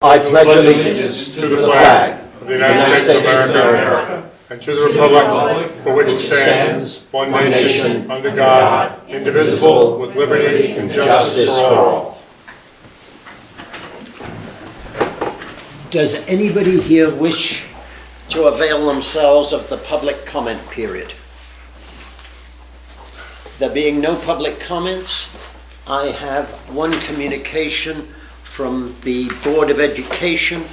I pledge allegiance to the flag of the United States of America and to the republic for which it stands, one nation, under God, indivisible, with liberty and justice for all. Does anybody here wish to avail themselves of the public comment period? There being no public comments, I have one communication from the Board of Education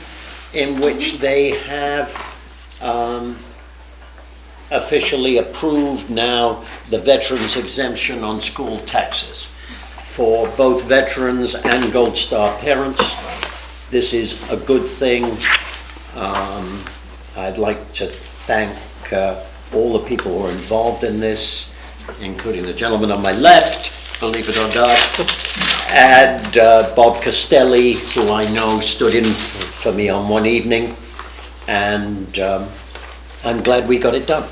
in which they have officially approved now the veterans exemption on school taxes for both veterans and Gold Star parents. This is a good thing. I'd like to thank all the people who are involved in this, including the gentleman on my left, believe it or not, and Bob Costelli, who I know stood in for me on one evening, and I'm glad we got it done.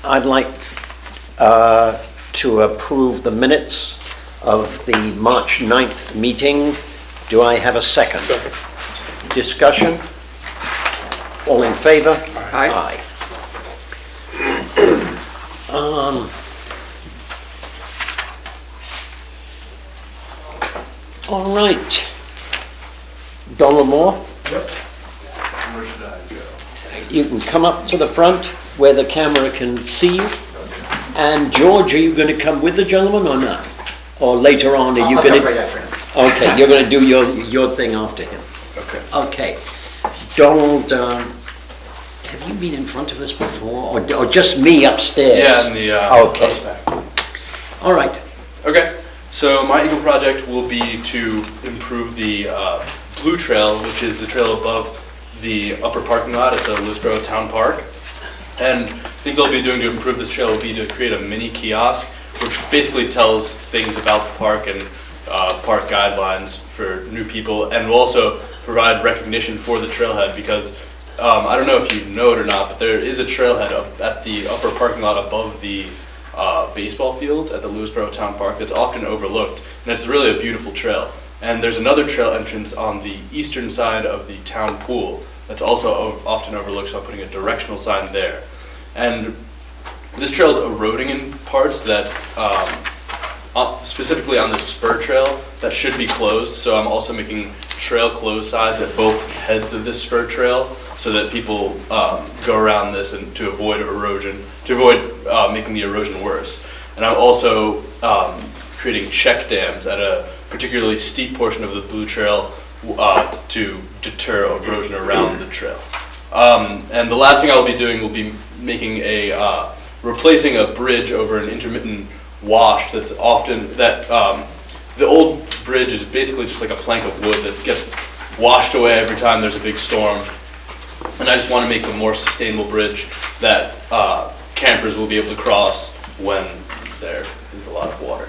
I'd like to approve the minutes of the March 9th meeting. Do I have a second? Second. Discussion? All in favor? Aye. All right. Donald Moore? Yep. Where should I go? You can come up to the front where the camera can see you. And George, are you going to come with the gentleman or not? Or later on, are you going to? Right after him. Okay, you're going to do your thing after him. Okay. Okay. Donald, have you been in front of us before, or just me upstairs? Yeah, in the okay. back. All right. Okay. So my Eagle project will be to improve the Blue Trail, which is the trail above the upper parking lot at the Lewisboro Town Park. And things I'll be doing to improve this trail will be to create a mini kiosk, which basically tells things about the park and park guidelines for new people, and will also provide recognition for the trailhead because I don't know if you know it or not, but there is a trailhead up at the upper parking lot above the baseball field at the Lewisboro Town Park that's often overlooked, and it's really a beautiful trail. And there's another trail entrance on the eastern side of the town pool that's also often overlooked, so I'm putting a directional sign there. And this trail is eroding in parts that, specifically on the spur trail, that should be closed, so I'm also making trail closed sides at both heads of this spur trail so that people go around this and to avoid erosion, to avoid making the erosion worse. And I'm also creating check dams at a particularly steep portion of the Blue Trail to deter erosion around the trail. And the last thing I'll be doing will be making replacing a bridge over an intermittent wash that's often, the old bridge is basically just like a plank of wood that gets washed away every time there's a big storm. And I just want to make a more sustainable bridge that campers will be able to cross when there is a lot of water.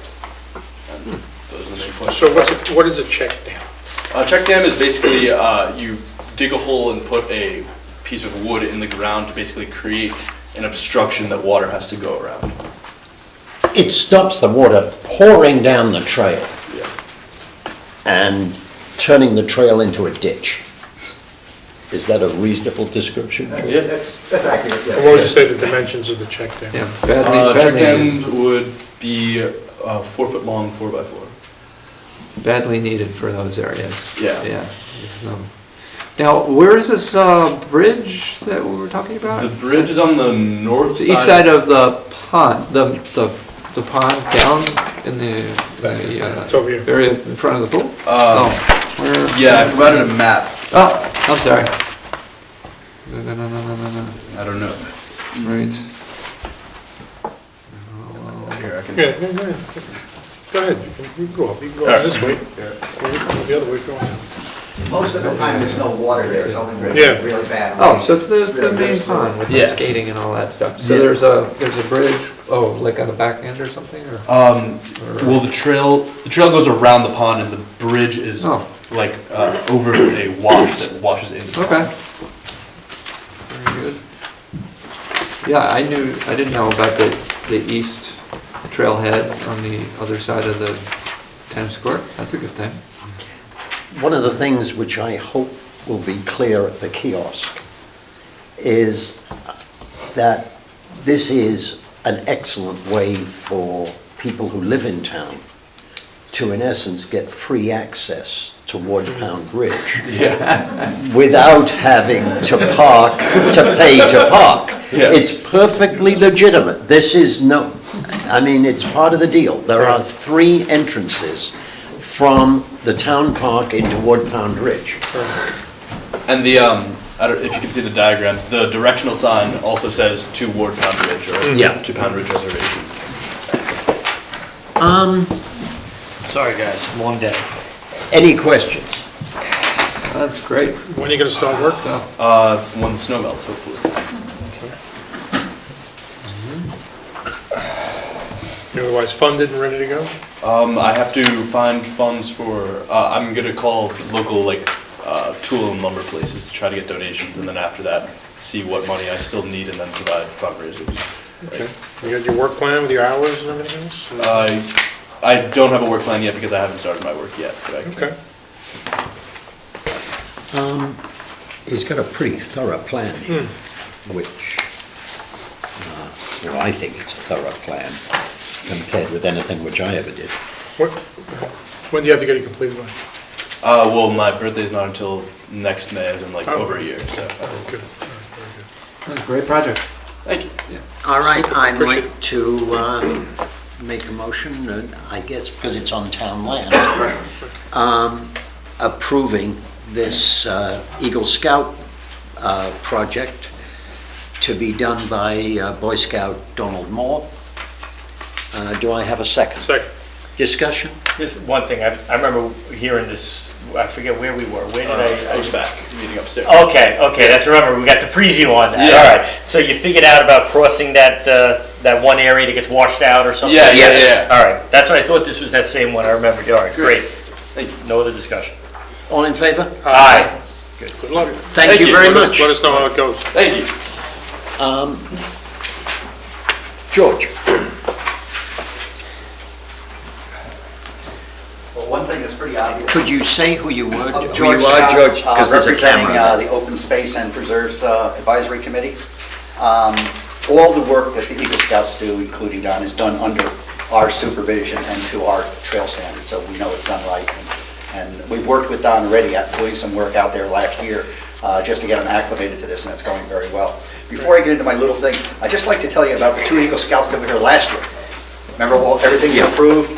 And those are the main points. So what is a check dam? A check dam is basically you dig a hole and put a piece of wood in the ground to basically create an obstruction that water has to go around. It stops the water pouring down the trail and turning the trail into a ditch. Is that a reasonable description? That's accurate, And yes. what would you say the dimensions of the check dam? Yeah, Check badly, dam would be 4 foot long, 4x4. badly needed for those areas. Yeah. Yeah. Now, where is this bridge that we were talking about? The bridge is on the north The side. east side of the pond, the pond down in the It's over here. area in front of the pool? Where? Yeah, I provided a map. Oh, I'm sorry. No. I don't know. Right. Here, I can. Yeah, go ahead. You can go up. You can go this way. Or you can go the other way if you want. Most of the time, there's no water there, it's only really, Yeah. really bad. Oh, so it's the Really main good. pond with the Yeah. skating and all that stuff. So Yeah. there's a bridge, like on the back end or something, or? Well, the trail goes around the pond, and the bridge is Oh. like over a wash that washes into the Okay. pond. Very good. Yeah, I didn't know about the east trailhead on the other side of the Tennis court, that's a good thing. One of the things which I hope will be clear at the kiosk is that this is an excellent way for people who live in town to, in essence, get free access to Ward Pound Ridge without having to park, to pay to park. Yeah. It's perfectly legitimate. This is no, I mean, it's part of the deal. There are 3 entrances from the town park into Ward Pound Ridge. And the, I don't, if you can see the diagrams, the directional sign also says to Ward Pound Ridge, or Yeah. to Pound Ridge Reservation. Sorry, guys, long day. Any questions? That's great. When are you gonna start work? Stuff. When the snow melts, hopefully. You're otherwise funded and ready to go? I have to find funds for, I'm gonna call local, like, tool and lumber places to try to get donations, and then after that, see what money I still need, and then provide fundraisers. Okay. You got your work plan with your hours and everything else? I don't have a work plan yet because I haven't started my work yet, but I can. Okay. He's got a pretty thorough plan here, which, well, I think it's a thorough plan compared with anything which I ever did. When do you have to get it completed by? Well, my birthday's not until next May, as in like Oh. over a year, so. Good. All right, very good. Great project. Thank you. All right, Super, I'd appreciate like to make a motion, I guess because it's on town land, approving this Eagle Scout project to be done by Boy Scout Donald Moore. Do I have a second? Second. Discussion? Just one thing, I remember hearing this, I forget where we were, where did I was back, meeting upstairs. Okay, that's, remember, we got the preview on that, Yeah. all right. So you figured out about crossing that, that one area that gets washed out or something? Yeah. All right, that's what I thought, this was that same one, I remembered, all right, great. Thank you. No other discussion. All in favor? Aye. Good luck. Thank you very Let us- much. Let us know how it goes. Thank you. George? Well, one thing that's pretty obvious. Could you say who you were? Who George you are, Scott, George? Because there's a representing camera. the Open Space and Preserves Advisory Committee. All the work that the Eagle Scouts do, including Don, is done under our supervision and to our trail standards, so we know it's done right. And we've worked with Don already at doing some work out there last year, just to get him acclimated to this, and it's going very well. Before I get into my little thing, I'd just like to tell you about the 2 Eagle Scouts that were here last year. Remember everything you approved?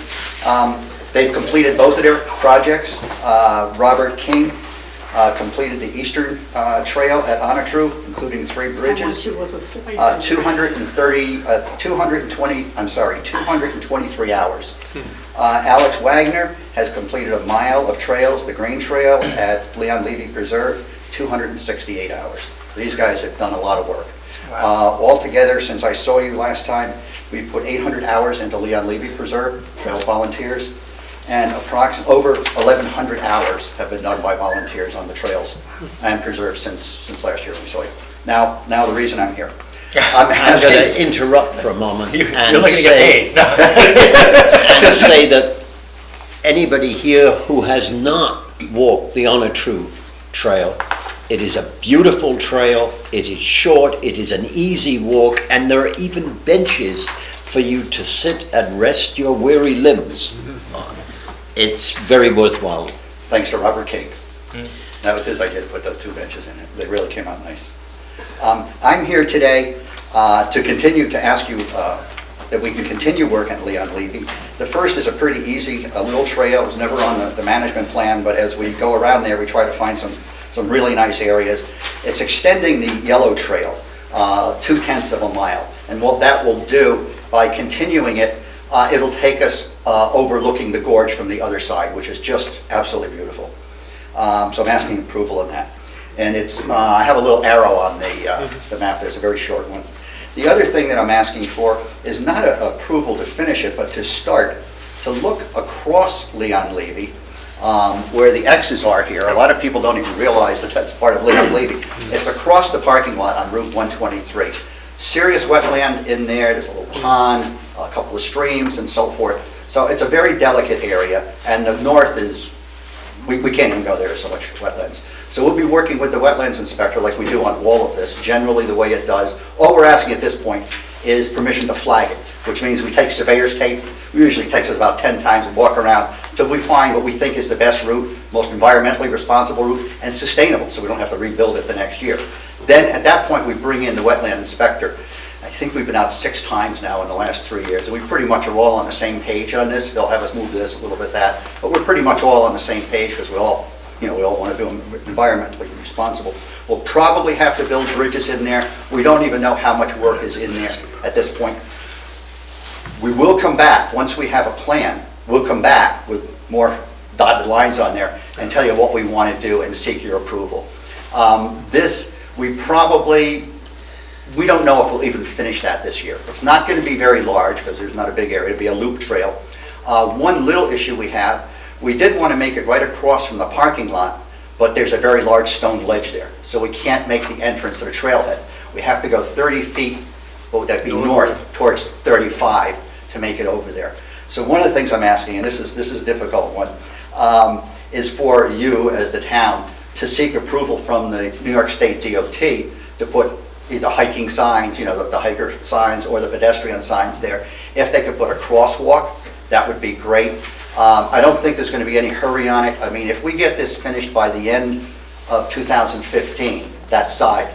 They've completed both of their projects. Robert King completed the Eastern Trail at Onatru, including 3 bridges. 223 hours. Alex Wagner has completed a mile of trails, the Green Trail at Leon Levy Preserve, 268 hours. So these guys have done a lot of work. Altogether, since I saw you last time, we put 800 hours into Leon Levy Preserve, trails volunteers, and over 1,100 hours have been done by volunteers on the trails and preserves since last year we saw you. Now the reason I'm here. I'm I'm going to interrupt for a moment You're and looking to get say, paid. and say that anybody here who has not walked the Onatru Trail, it is a beautiful trail, it is short, it is an easy walk, and there are even benches for you to sit and rest your weary limbs on. It's very worthwhile. Thanks to Robert King. That was his idea to put those 2 benches in it. They really came out nice. I'm here today to continue to ask you that we can continue work at Leon Levy. The first is a pretty easy, a little trail. It was never on the management plan, but as we go around there, we try to find some really nice areas. It's extending the Yellow Trail 0.2 of a mile. And what that will do, by continuing it, it'll take us overlooking the gorge from the other side, which is just absolutely beautiful. So I'm asking approval on that. And it's, I have a little arrow on the map. There's a very short one. The other thing that I'm asking for is not an approval to finish it, but to start to look across Leon Levy, where the X's are here. A lot of people don't even realize that that's part of Leon Levy. It's across the parking lot on Route 123. Serious wetland in there. There's a little pond, a couple of streams, and so forth. So it's a very delicate area, and the north is, we can't even go there, there's so much wetlands. So we'll be working with the wetlands inspector like we do on all of this, generally the way it does. All we're asking at this point is permission to flag it, which means we take surveyor's tape. It usually takes us about 10 times and walk around until we find what we think is the best route, most environmentally responsible route, and sustainable, so we don't have to rebuild it the next year. Then at that point, we bring in the wetland inspector. I think we've been out 6 times now in the last 3 years, and we pretty much are all on the same page on this. They'll have us move this, a little bit that, but we're pretty much all on the same page because we all want to do environmentally responsible. We'll probably have to build bridges in there. We don't even know how much work is in there at this point. We will come back, once we have a plan, we'll come back with more dotted lines on there and tell you what we want to do and seek your approval. We don't know if we'll even finish that this year. It's not going to be very large because there's not a big area. It'll be a loop trail. One little issue we have, we did want to make it right across from the parking lot, but there's a very large stone ledge there. So we can't make the entrance to the trailhead. We have to go 30 feet, what would that be, north towards 35 to make it over there. So one of the things I'm asking, and this is a difficult one, is for you as the town to seek approval from the New York State DOT to put either hiking signs, the hiker signs or the pedestrian signs there. If they could put a crosswalk, that would be great. I don't think there's going to be any hurry on it. I mean, if we get this finished by the end of 2015, that side,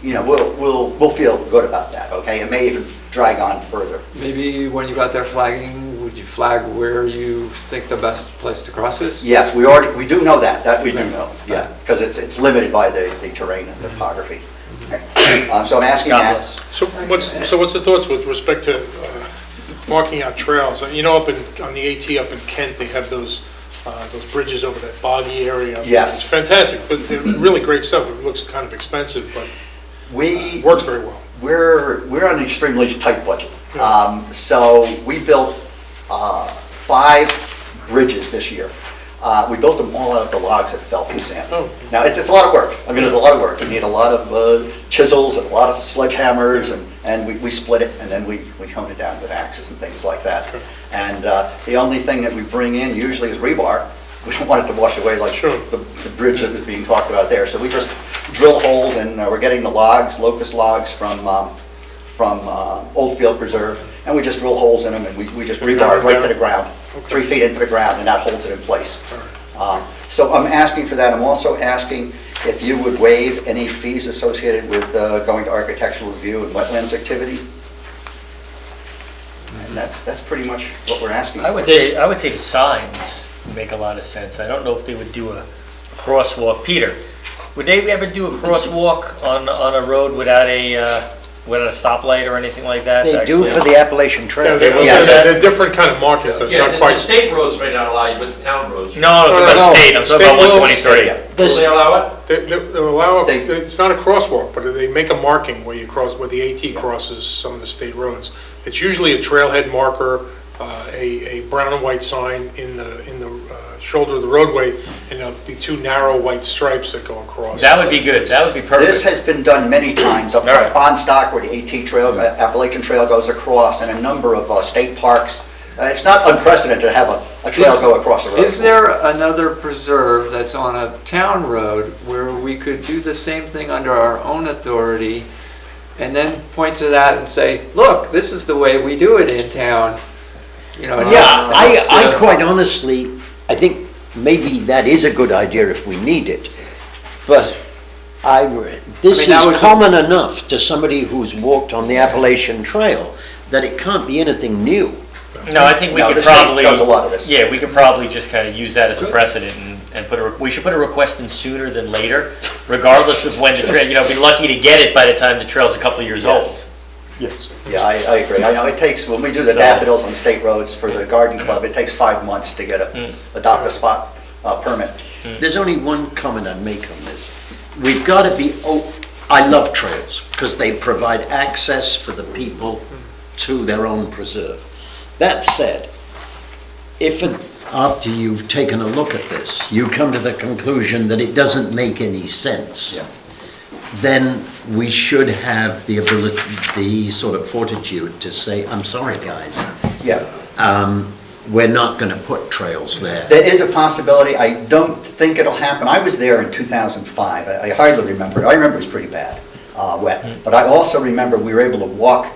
we'll feel good about that, okay? It may even drag on further. Maybe when you got there flagging, would you flag where you think the best place to cross is? Yes, we do know that we do know, yeah, because it's limited by the terrain and topography. Okay. So I'm asking that. So what's the thoughts with respect to marking out trails? Up on the AT up in Kent, they have those bridges over that boggy area. Yes. It's fantastic, but they're really great stuff. It looks kind of expensive, but it works very well. We're on an extremely tight budget. Yeah. So we built 5 bridges this year. We built them all out of the logs that fell from Sand. Oh. Now, it's a lot of work. I mean, it's a lot of work. You need a lot of chisels and a lot of sledgehammers, and we split it, and then we hone it down with axes and things like that. Okay. And the only thing that we bring in usually is rebar. We don't want it to wash away like Sure. the bridge that was being talked about there. So we just drill holes, and we're getting the logs, locust logs from Oldfield Preserve, and we just drill holes in them, and we just rebar it right to the ground, 3 feet into the ground, and that holds it in place. So I'm asking for that. I'm also asking if you would waive any fees associated with going to architectural review and wetlands activity. And that's pretty much what we're asking. I would say the signs make a lot of sense. I don't know if they would do a crosswalk. Peter, would they ever do a crosswalk on a road without a stoplight or anything like that? They do for the Appalachian Trail. They're different kind of markings. It's Yeah, not the quite. state roads may not allow you, but the town roads. No, I'm talking about state. I'm talking about 123. Will they allow it? They allow, it's not a crosswalk, but they make a marking where you cross, where the AT crosses some of the state roads. It's usually a trailhead marker, a brown and white sign in the shoulder of the roadway, and there'll be 2 narrow white stripes that go across. That would be good. That would be perfect. This has been done many times up All at right. Fondstock where the AT Trail, Appalachian Trail goes across, and a number of state parks. It's not unprecedented to have a trail go across the road. Is there another preserve that's on a town road where we could do the same thing under our own authority and then point to that and say, look, this is the way we do it in town? Yeah, I quite honestly, I think maybe that is a good idea if we need it. But this that is was common enough to somebody who's walked on the Appalachian Trail that it can't be anything new. No, I think we No, could the state probably does a lot of this. Yeah, we could probably just kind of use that as a precedent and we should put a request in sooner than later, regardless of when the trail. Be lucky to get it by the time the trail's a couple of years old. Yes. Yeah, I agree. I know it takes, when we do the daffodils on state roads for the garden club, it takes 5 months to get adopt a spot permit. There's only one comment I'd make on this. We've got to be, I love trails because they provide access for the people to their own preserve. That said, if after you've taken a look at this, you come to the conclusion that it doesn't make any sense, then we should have the ability, the sort of fortitude to say, I'm sorry, guys. Yeah. we're not going to put trails there. There is a possibility. I don't think it'll happen. I was there in 2005. I hardly remember. I remember it was pretty bad, wet. But I also remember we were able to walk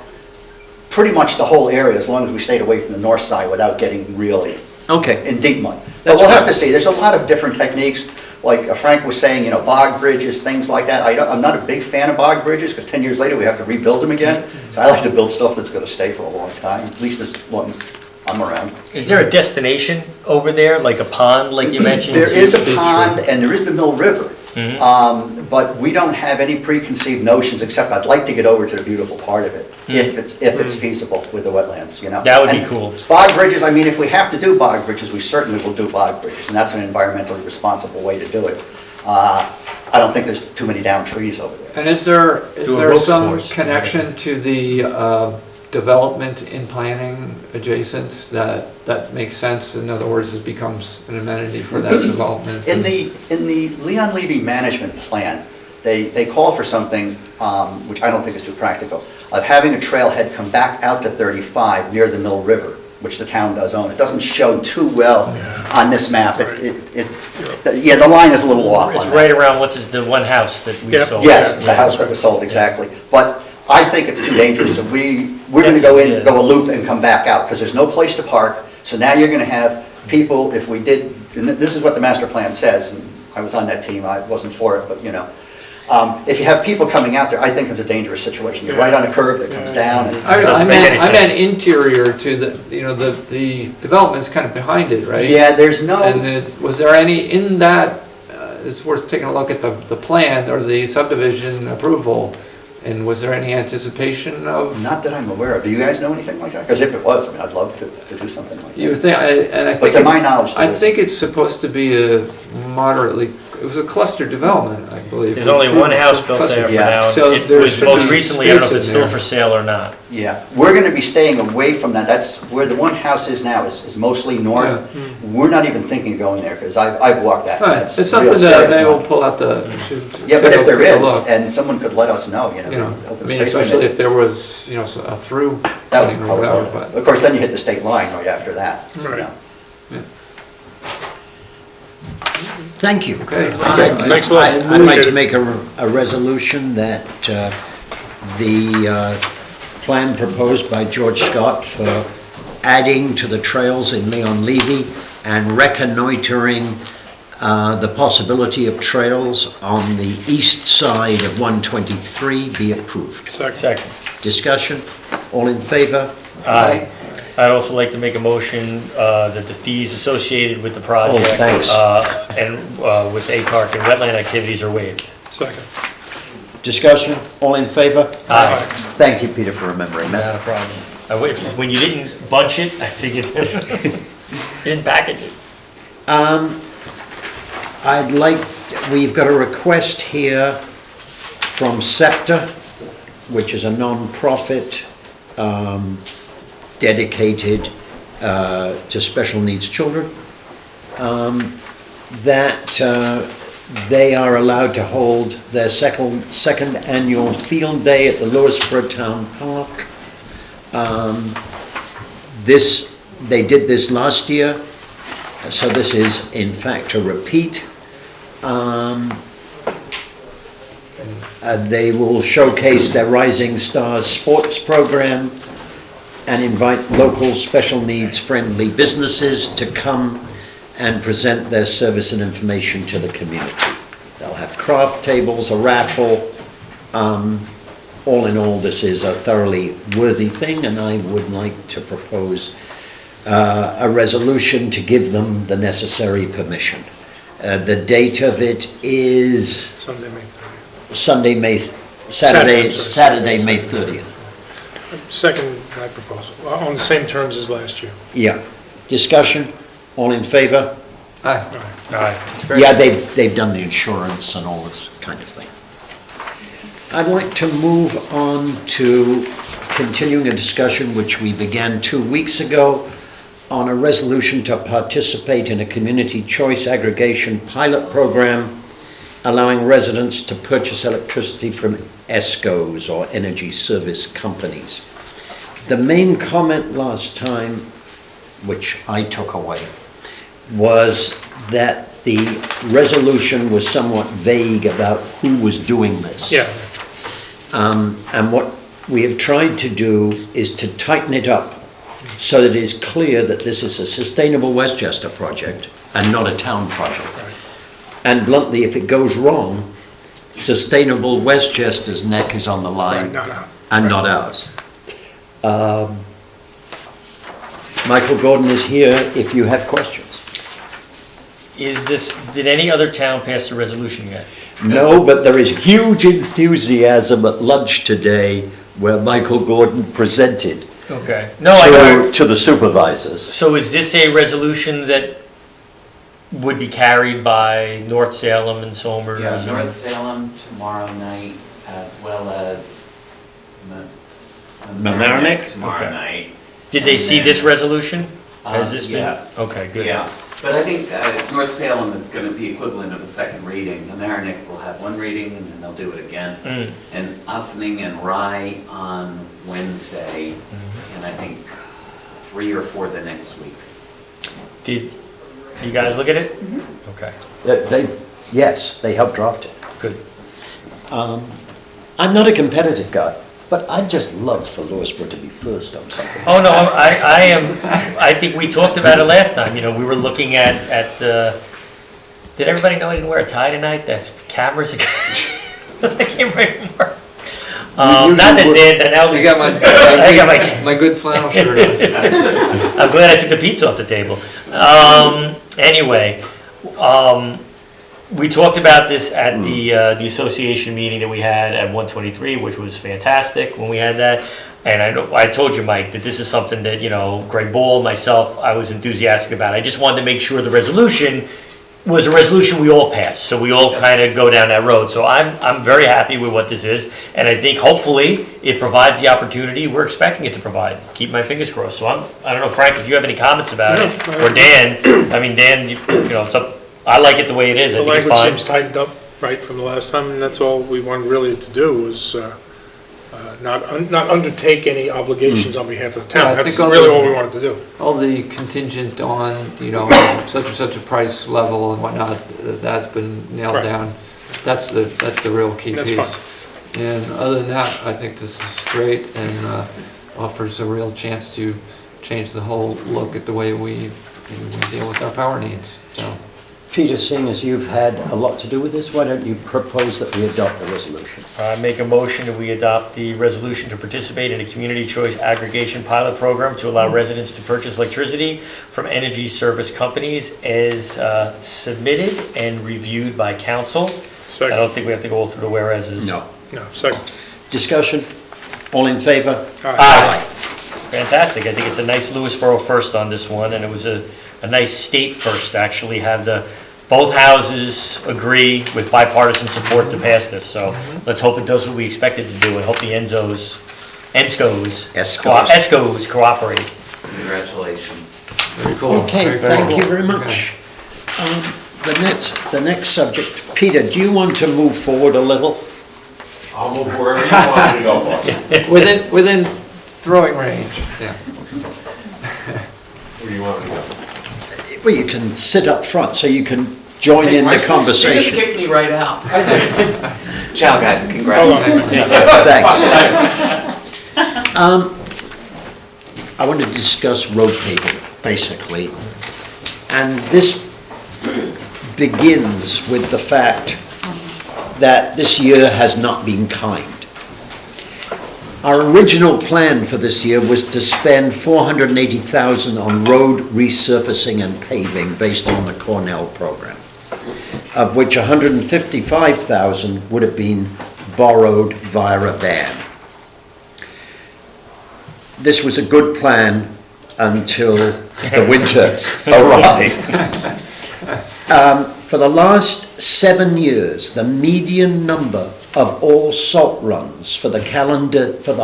pretty much the whole area as long as we stayed away from the north side without getting really Okay. in deep mud. But we'll have to see. There's a lot of different techniques. Like Frank was saying, you know, bog bridges, things like that. I'm not a big fan of bog bridges because 10 years later we have to rebuild them again. So I like to build stuff that's going to stay for a long time, at least as long as I'm around. Is there a destination over there, like a pond, like you mentioned? There is a pond and there is the Mill River. Mm-hmm. But we don't have any preconceived notions, except I'd like to get over to the beautiful part of it, if it's feasible with the wetlands, you know. That would be And cool. Bog bridges, I mean, if we have to do bog bridges, we certainly will do bog bridges, and that's an environmentally responsible way to do it. I don't think there's too many down trees over there. And is there Do a ropes some course. connection to the development in planning adjacent that makes sense? In other words, it becomes an amenity for that development? In the Leon Levy management plan, they call for something, which I don't think is too practical, of having a trailhead come back out to 35 near the Mill River, which the town does own. It doesn't show too well on this map. Yeah, the line is a little off It's on that. right around, the one house that we Yep. sold. Yes, the house that was sold, exactly. But I think it's too dangerous, so we're gonna That's go it, in, yeah. go a loop and come back out, because there's no place to park. So now you're gonna have people, if we did, and this is what the master plan says, and I was on that team, I wasn't for it, but you know. If you have people coming out there, I think it's a dangerous situation. You're right on a curve that comes down. And I Doesn't make any meant sense. interior to the, you know, the development's kind of behind it, right? Yeah, there's no, And was there any in that, it's worth taking a look at the plan or the subdivision approval, and was there any anticipation of? not that I'm aware of. Do you guys know anything like that? Because if it was, I mean, I'd love to do something like You that. think, and I But think to my it's- knowledge, there I isn't. think it's supposed to be a moderately, it was a cluster development, I believe. There's only one house built there for Yeah. now. So It there was should most be recently, I don't know if space it's in still there. for sale or not. Yeah, we're gonna be staying away from that. That's where the one house is now, is mostly north. We're not even thinking of going there, because I've walked that. All right, That's it's real something that serious they will money. pull out the. Yeah, but if there take a is, look, and someone could let us know, you You know, know. I open mean, space especially permit, if there was, you know, a through. that would thing be or whatever, probably, but- of course, then you hit the state line right after that. you Right. know. Thank you. Okay. Thanks a lot. I'd like to make a resolution that the plan proposed by George Scott for adding to the trails in Leon Levy and reconnoitering the possibility of trails on the east side of 123 be approved. Second. Discussion? All in favor? Aye. I'd also like to make a motion that the fees associated with the project Oh, thanks. and with APARC and wetland activities are waived. Second. Discussion? All in favor? Aye. Thank you, Peter, for remembering Not that. a problem. When you didn't bunch it, I figured, didn't package it. I'd like, we've got a request here from SEPTA, which is a non-profit dedicated to special needs children, that they are allowed to hold their second annual field day at the Lewisboro Town Park. They did this last year, so this is in fact a repeat. They will showcase their Rising Stars sports program and invite local special needs friendly businesses to come and present their service and information to the community. They'll have craft tables, a raffle. All in all, this is a thoroughly worthy thing, and I would like to propose a resolution to give them the necessary permission. The date of it is Sunday, May 30th. Saturday, May 30th. Second, that proposal, on the same terms as last year. Yeah. Discussion? All in favor? Aye. Aye. Yeah, they've done the insurance and all this kind of thing. I'd like to move on to continuing a discussion which we began 2 weeks ago on a resolution to participate in a community choice aggregation pilot program allowing residents to purchase electricity from ESCOs, or energy service companies. The main comment last time which I took away, was that the resolution was somewhat vague about who was doing this. Yeah, And what we have tried to do is to tighten it up so that it is clear that this is a sustainable Westchester project and not a town project. Right. And bluntly, if it goes wrong, sustainable Westchester's neck is on the line Right, not ours. and not ours. Michael Gordon is here if you have questions. Did any other town pass a resolution yet? No, but there is huge enthusiasm at lunch today where Michael Gordon presented Okay. No, I know. to the supervisors. So is this a resolution that would be carried by North Salem and Somers? Yeah, or- North Salem tomorrow night, as well as Mamaroneck? tomorrow Okay. night. Did they see this resolution? Has this been? Yes. Okay, good. Yeah, but I think North Salem is going to be equivalent of a second reading. Mamaroneck will have one reading and then they'll do it again. Mm. And Ossining and Rye on Wednesday, Mm-hmm. and I think 3 or 4 the next week. Did you guys look at it? Okay, Yes, they helped draft it. good. I'm not a competitive guy, but I'd just love for Lewisboro to be first on something. Oh, no, I am, I think we talked about it last time, you know, we were looking at, did everybody know I didn't wear a tie tonight? That's cameras. I can't remember. Not that Dan, I got my, I got my, my good flannel shirt on. I'm glad I took the pizza off the table. Anyway, we talked about this at the association meeting that we had at 123, which was fantastic when we had that. And I told you, Mike, that this is something that, you know, Greg Bull, myself, I was enthusiastic about. I just wanted to make sure the resolution was a resolution we all passed, so we all kind of go down that road. So I'm very happy with what this is, and I think hopefully it provides the opportunity we're expecting it to provide. Keep my fingers crossed. So I don't know, Frank, if you have any comments about it, or Dan. I mean, Dan, you know, it's up. I like it the way it is. I the think it's language fine. seems tightened up right from the last time, and that's all we wanted really to do was not undertake any obligations on behalf of the Yeah, town. I That's think really all we wanted to do. All the contingent on, you know, such and such a price level and whatnot, that's been nailed Right. down. That's the real key That's piece. fine. And other than that, I think this is great and offers a real chance to change the whole look at the way we deal with our power needs, so. Peter, seeing as you've had a lot to do with this, why don't you propose that we adopt the resolution? I make a motion that we adopt the resolution to participate in a community choice aggregation pilot program to allow residents to purchase electricity from energy service companies as submitted and reviewed by council. I Second. don't think we have to go through the whereases. No. No, second. Discussion? All in favor? Aye. Fantastic. I think it's a nice Lewisboro first on this one, and it was a nice state first to actually have both houses agree with bipartisan support to pass this. So let's hope it does what we expect it to do, and hope the ESCOs cooperate. Congratulations. Very cool. Okay, Very thank cool. you very Okay. much. The next subject, Peter, do you want to move forward a little? I'll move wherever you want me to go, boss. Within throwing range, yeah. Where do you want me to go? Well, you can sit up front so you can join in the You just conversation. kicked me right out. Ciao, guys, congrats. Thanks. I want to discuss road paving, basically. And this begins with the fact that this year has not been kind. Our original plan for this year was to spend $480,000 on road resurfacing and paving based on the Cornell program, of which $155,000 would have been borrowed via a ban. This was a good plan until the winter arrived. For the last 7 years, the median number of all salt runs for the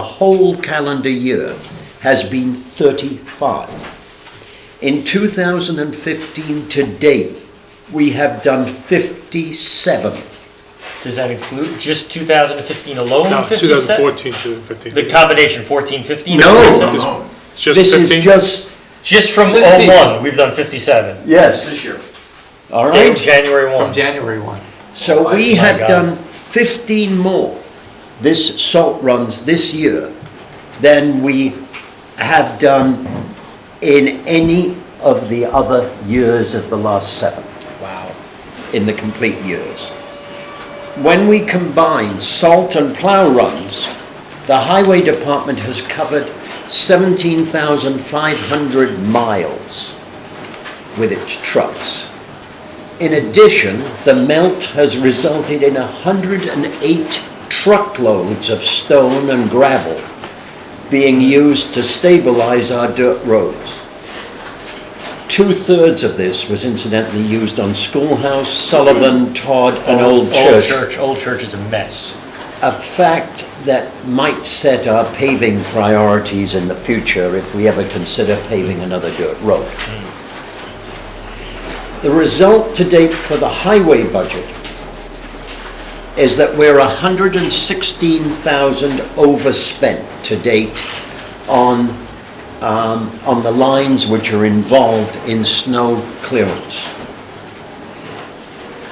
whole calendar year has been 35. In 2015 to date, we have done 57. Does that include just 2015 alone? No, 57? 2014 to 15. The combination 14, 15? No. It's just This is 15? just Just from This season. 01, we've done 57. Yes, This year. all Okay, right. January 1. From January 1. So we My have God. done 15 more this salt runs this year than we have done in any of the other years of the last 7. Wow. In the complete years. When we combine salt and plow runs, the highway department has covered 17,500 miles with its trucks. In addition, the melt has resulted in 108 truckloads of stone and gravel being used to stabilize our dirt roads. 2/3 of this was incidentally used on Schoolhouse, Sullivan, Todd, and Old Church. Old Church is a mess. A fact that might set our paving priorities in the future if we ever consider paving another dirt road. The result to date for the highway budget is that we're 116,000 overspent to date on the lines which are involved in snow clearance.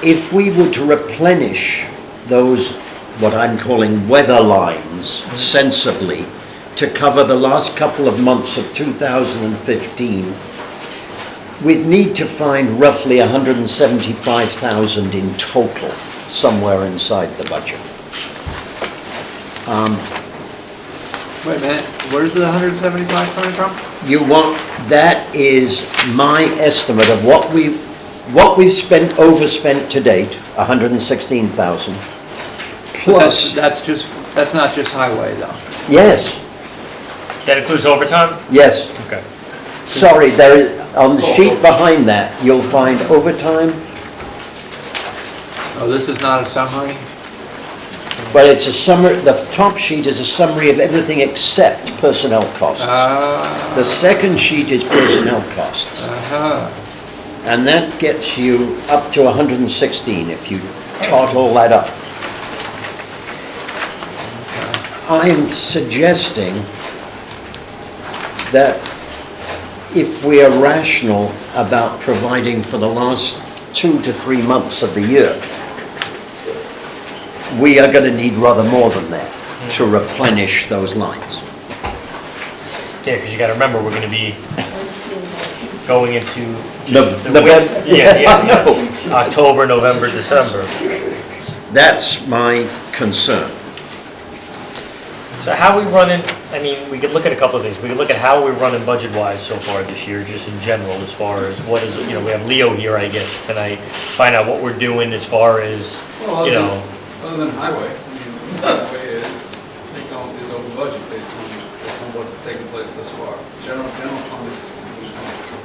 If we were to replenish those, what I'm calling weather lines, sensibly, to cover the last couple of months of 2015, we'd need to find roughly 175,000 in total, somewhere inside the budget. Wait a minute, where's the 175 coming from? That is my estimate of what we've overspent to date, 116,000, plus, That's not just highway though. yes, That includes overtime? yes. Okay. Sorry, there is, on the sheet behind that, you'll find overtime, Oh, this is not a summary? but it's a summary, the top sheet is a summary of everything except personnel costs. The second sheet is personnel costs, Uh-huh. and that gets you up to 116 if you tot all that up. I'm suggesting that if we are rational about providing for the last 2 to 3 months of the year, we are going to need rather more than that to replenish those lines. Yeah, because you got to remember, we're going to be going into No- just the November- No. October, November, December. That's my concern. So how we running, I mean, we could look at a couple of things. We could look at how we're running budget-wise so far this year, just in general, as far as what is, we have Leo here, I guess, tonight. Find out what we're doing as far as, Other than highway, I mean, highway is over budget based on what's taken place thus far. General fund is.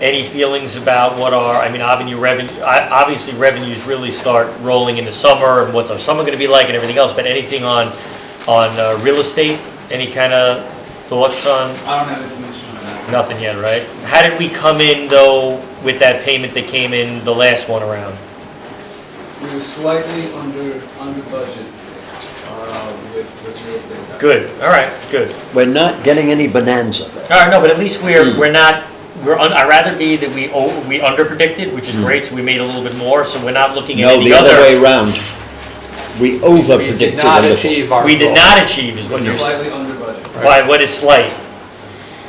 any feelings about what our, I mean, obviously revenues really start rolling in the summer and what's our summer going to be like and everything else, but anything on real estate? Any kind of thoughts on? I don't have information on that. Nothing yet, right? How did we come in, though, with that payment that came in the last one around? We were slightly under budget with real estate tax. Good, all right, good. We're not getting any bonanza there. All right, no, but at least we're not, I'd rather be that we under-predicted, which is great, so we made a little bit more, so we're not looking at No, any the other way other. around. We We over-predicted did a not little. achieve our We did goal. not achieve, is what We you're were saying. slightly under budget. Why, what is slight?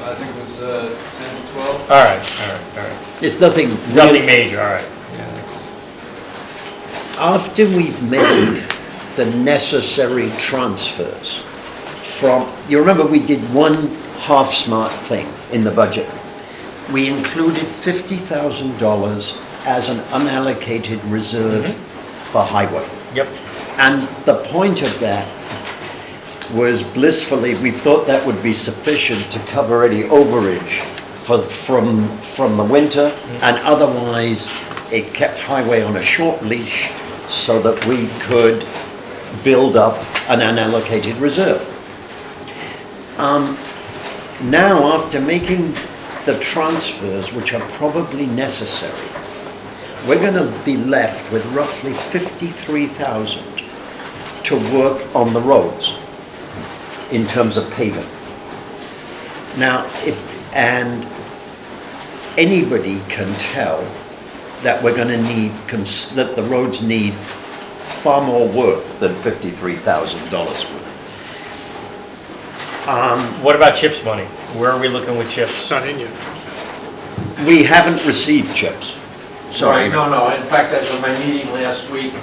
I think it was 10 to 12. All right. It's nothing Nothing really. major, all right. After we've made the necessary transfers from, you remember we did one half-smart thing in the budget. We included $50,000 as an unallocated reserve for highway. Yep. And the point of that was blissfully, we thought that would be sufficient to cover any overage from the winter, and otherwise it kept highway on a short leash so that we could build up an unallocated reserve. Now, after making the transfers, which are probably necessary, we're going to be left with roughly 53,000 to work on the roads in terms of paving. Now, anybody can tell that we're gonna need, that the roads need far more work than $53,000 worth. What about CHIPS money? Where are we looking with CHIPS? It's not in yet. We haven't received CHIPS. Sorry. Right, no, in fact, as of my meeting last week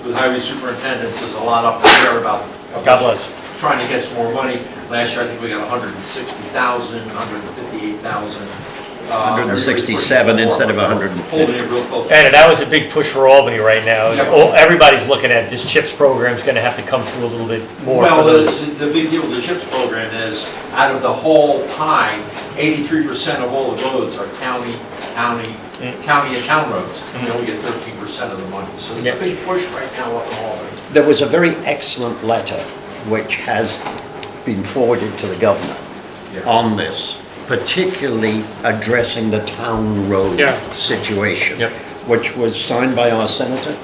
with highway superintendents, there's a lot up there about. God bless. Trying to get some more money. Last year, I think we got 160,000, 158,000. 167 instead of 150. Holding it real close. And that was a big push for Albany right now. Yep. Everybody's looking at this CHIPS program's gonna have to come through a little bit more for Well, those. the big deal with the CHIPS program is, out of the whole pie, 83% of all the roads are county and town roads. And we only get 13% of the money. So there's Yeah. a big push right now up in Albany. There was a very excellent letter which has been forwarded to the governor on this, particularly addressing the town road Yeah. situation, Yep. which was signed by our senator,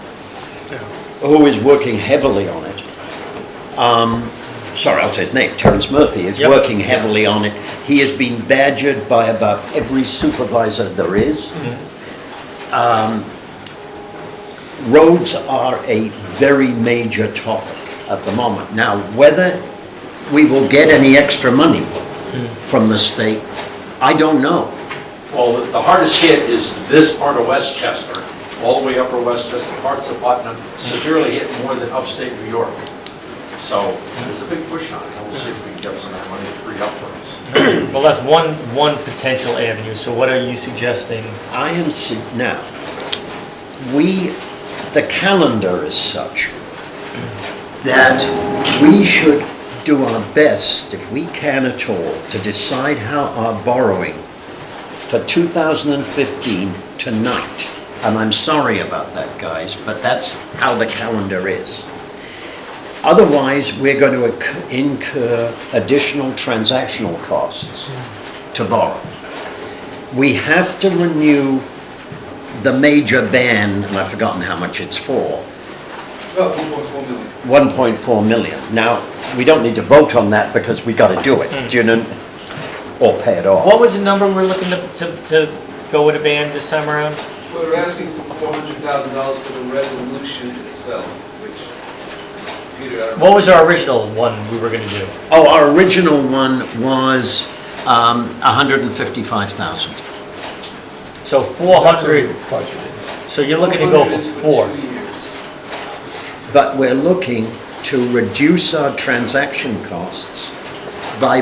Yeah. who is working heavily on it. Sorry, I'll say his name, Terrence Murphy is Yep. working heavily on it. He has been badgered by about every supervisor there is. Roads are a very major topic at the moment. Now, whether we will get any extra money from the state, I don't know. Well, the hardest hit is this part of Westchester, all the way upper Westchester, parts of Putnam, severely hit more than upstate New York. So there's a big push on it, and we'll see if we can get some of that money free up for us. Well, that's one potential avenue, so what are you suggesting? I am, now, the calendar is such that we should do our best, if we can at all, to decide how our borrowing for 2015 tonight. And I'm sorry about that, guys, but that's how the calendar is. Otherwise, we're going to incur additional transactional costs to borrow. We have to renew the major ban, and I've forgotten how much it's for, It's about 1.4 million. 1.4 million. Now, we don't need to vote on that because we got to do it, do you know, or pay it off. What was the number we're looking to go with a ban this time around? We're asking for $400,000 for the resolution itself, which Peter, I don't know. What was our original one we were gonna do? Oh, our original one was 155,000. So 400, so you're looking to go for 400 is 4. 2 years. But we're looking to reduce our transaction costs by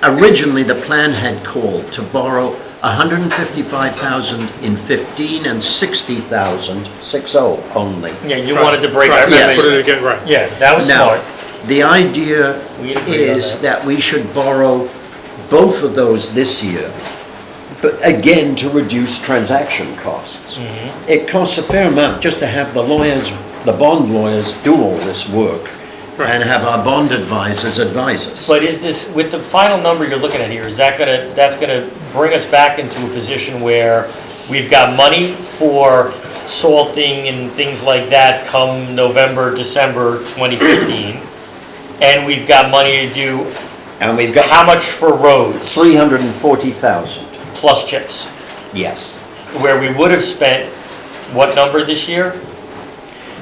originally the plan had called to borrow 155,000 in 15 and 60,000, 60 only. Yeah, you wanted to break, I Right, remember. Yes. put it again, right. Yeah, that was Now, smart. the idea We agreed on is that. that we should borrow both of those this year, but again, to reduce transaction costs. It costs a fair amount just to have the lawyers, the bond lawyers do all this work and have our bond advisors advise us. But is this, with the final number you're looking at here, is that that's gonna bring us back into a position where we've got money for salting and things like that come November, December 2015, and we've got money to do, And we've got how much for roads 340,000, plus chips? yes. Where we would have spent, what number this year?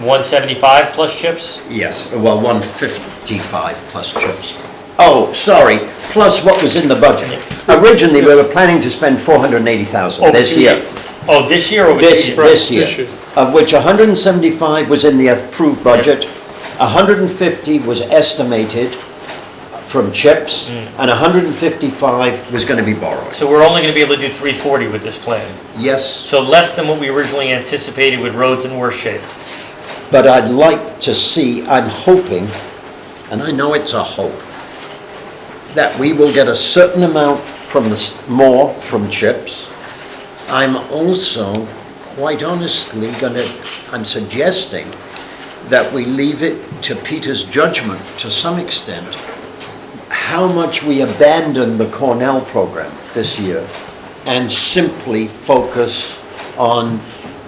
175 plus chips? Yes, well, 155 plus chips. Oh, sorry, plus what was in the budget. Originally, we were planning to spend 480,000 Over this 2 year. years. Oh, this year or over 2 This years? This year, year. of which 175 was in the approved budget, 150 was estimated from chips, and 155 was going to be borrowed. So we're only gonna be able to do 340 with this plan. Yes, So less than what we originally anticipated with roads in worse shape. but I'd like to see, I'm hoping, and I know it's a hope, that we will get a certain amount from more from chips. I'm also, quite honestly, I'm suggesting that we leave it to Peter's judgment, to some extent, how much we abandon the Cornell program this year and simply focus on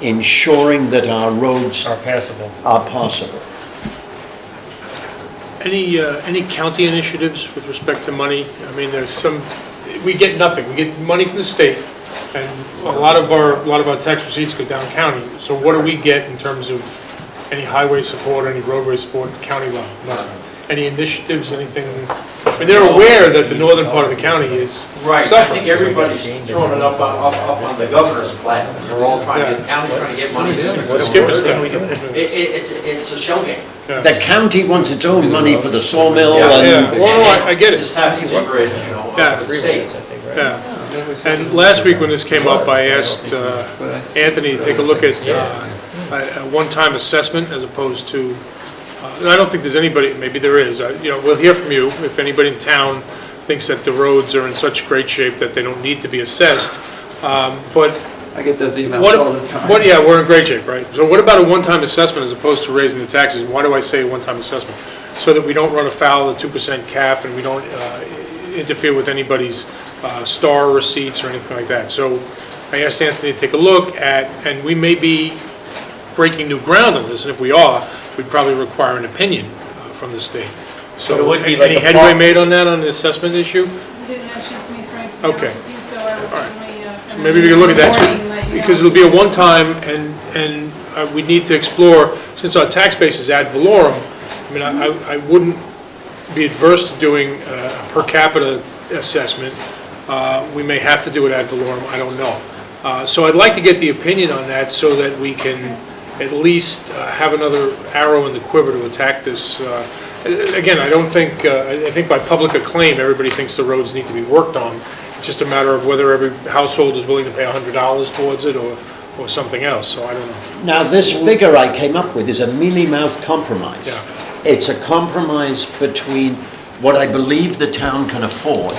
ensuring that our roads Are passable. are possible. Any county initiatives with respect to money? I mean, there's some, we get nothing. We get money from the state, And a lot of our tax receipts go down county. So what do we get in terms of any highway support, any roadway support at county level? Nothing. Any initiatives, anything? I mean, they're aware that the northern part of the county is Right, I suffering. think everybody's throwing it up on the governor's plate. They're all trying to get, county's trying to get money. Skip a step. It's a shell game. The county wants its own money for the sawmill Yeah. and... Yeah, well, no, I get it. This happens in Bridge, you know, Yeah. for the state. Yeah. And last week when this came up, I asked Anthony to take a look at a one-time assessment as opposed to, and I don't think there's anybody, maybe there is, we'll hear from you if anybody in town thinks that the roads are in such great shape that they don't need to be assessed. But I get those emails all the time. yeah, we're in great shape, right? So what about a one-time assessment as opposed to raising the taxes? Why do I say a one-time assessment? So that we don't run afoul of the 2% cap and we don't interfere with anybody's star receipts or anything like that. So I asked Anthony to take a look at, and we may be breaking new ground on this, and if we are, we'd probably require an opinion from the state. But it So would be like any a headway farm- made on that, on the assessment issue? You didn't mention it to me, Frank, to be Okay. honest with you, so I will certainly send Maybe we can look at that warning, too, let you because know. it'll be a one-time, and we need to explore, since our tax base is ad valorem, I mean, I wouldn't be adverse to doing a per capita assessment. We may have to do it ad valorem, I don't know. So I'd like to get the opinion on that so that we can at least have another arrow in the quiver to attack this. Again, I don't think, I think by public acclaim, everybody thinks the roads need to be worked on. It's just a matter of whether every household is willing to pay $100 towards it or something else, so I don't know. Now, this figure I came up with is a mealy-mouthed compromise. Yeah. It's a compromise between what I believe the town can afford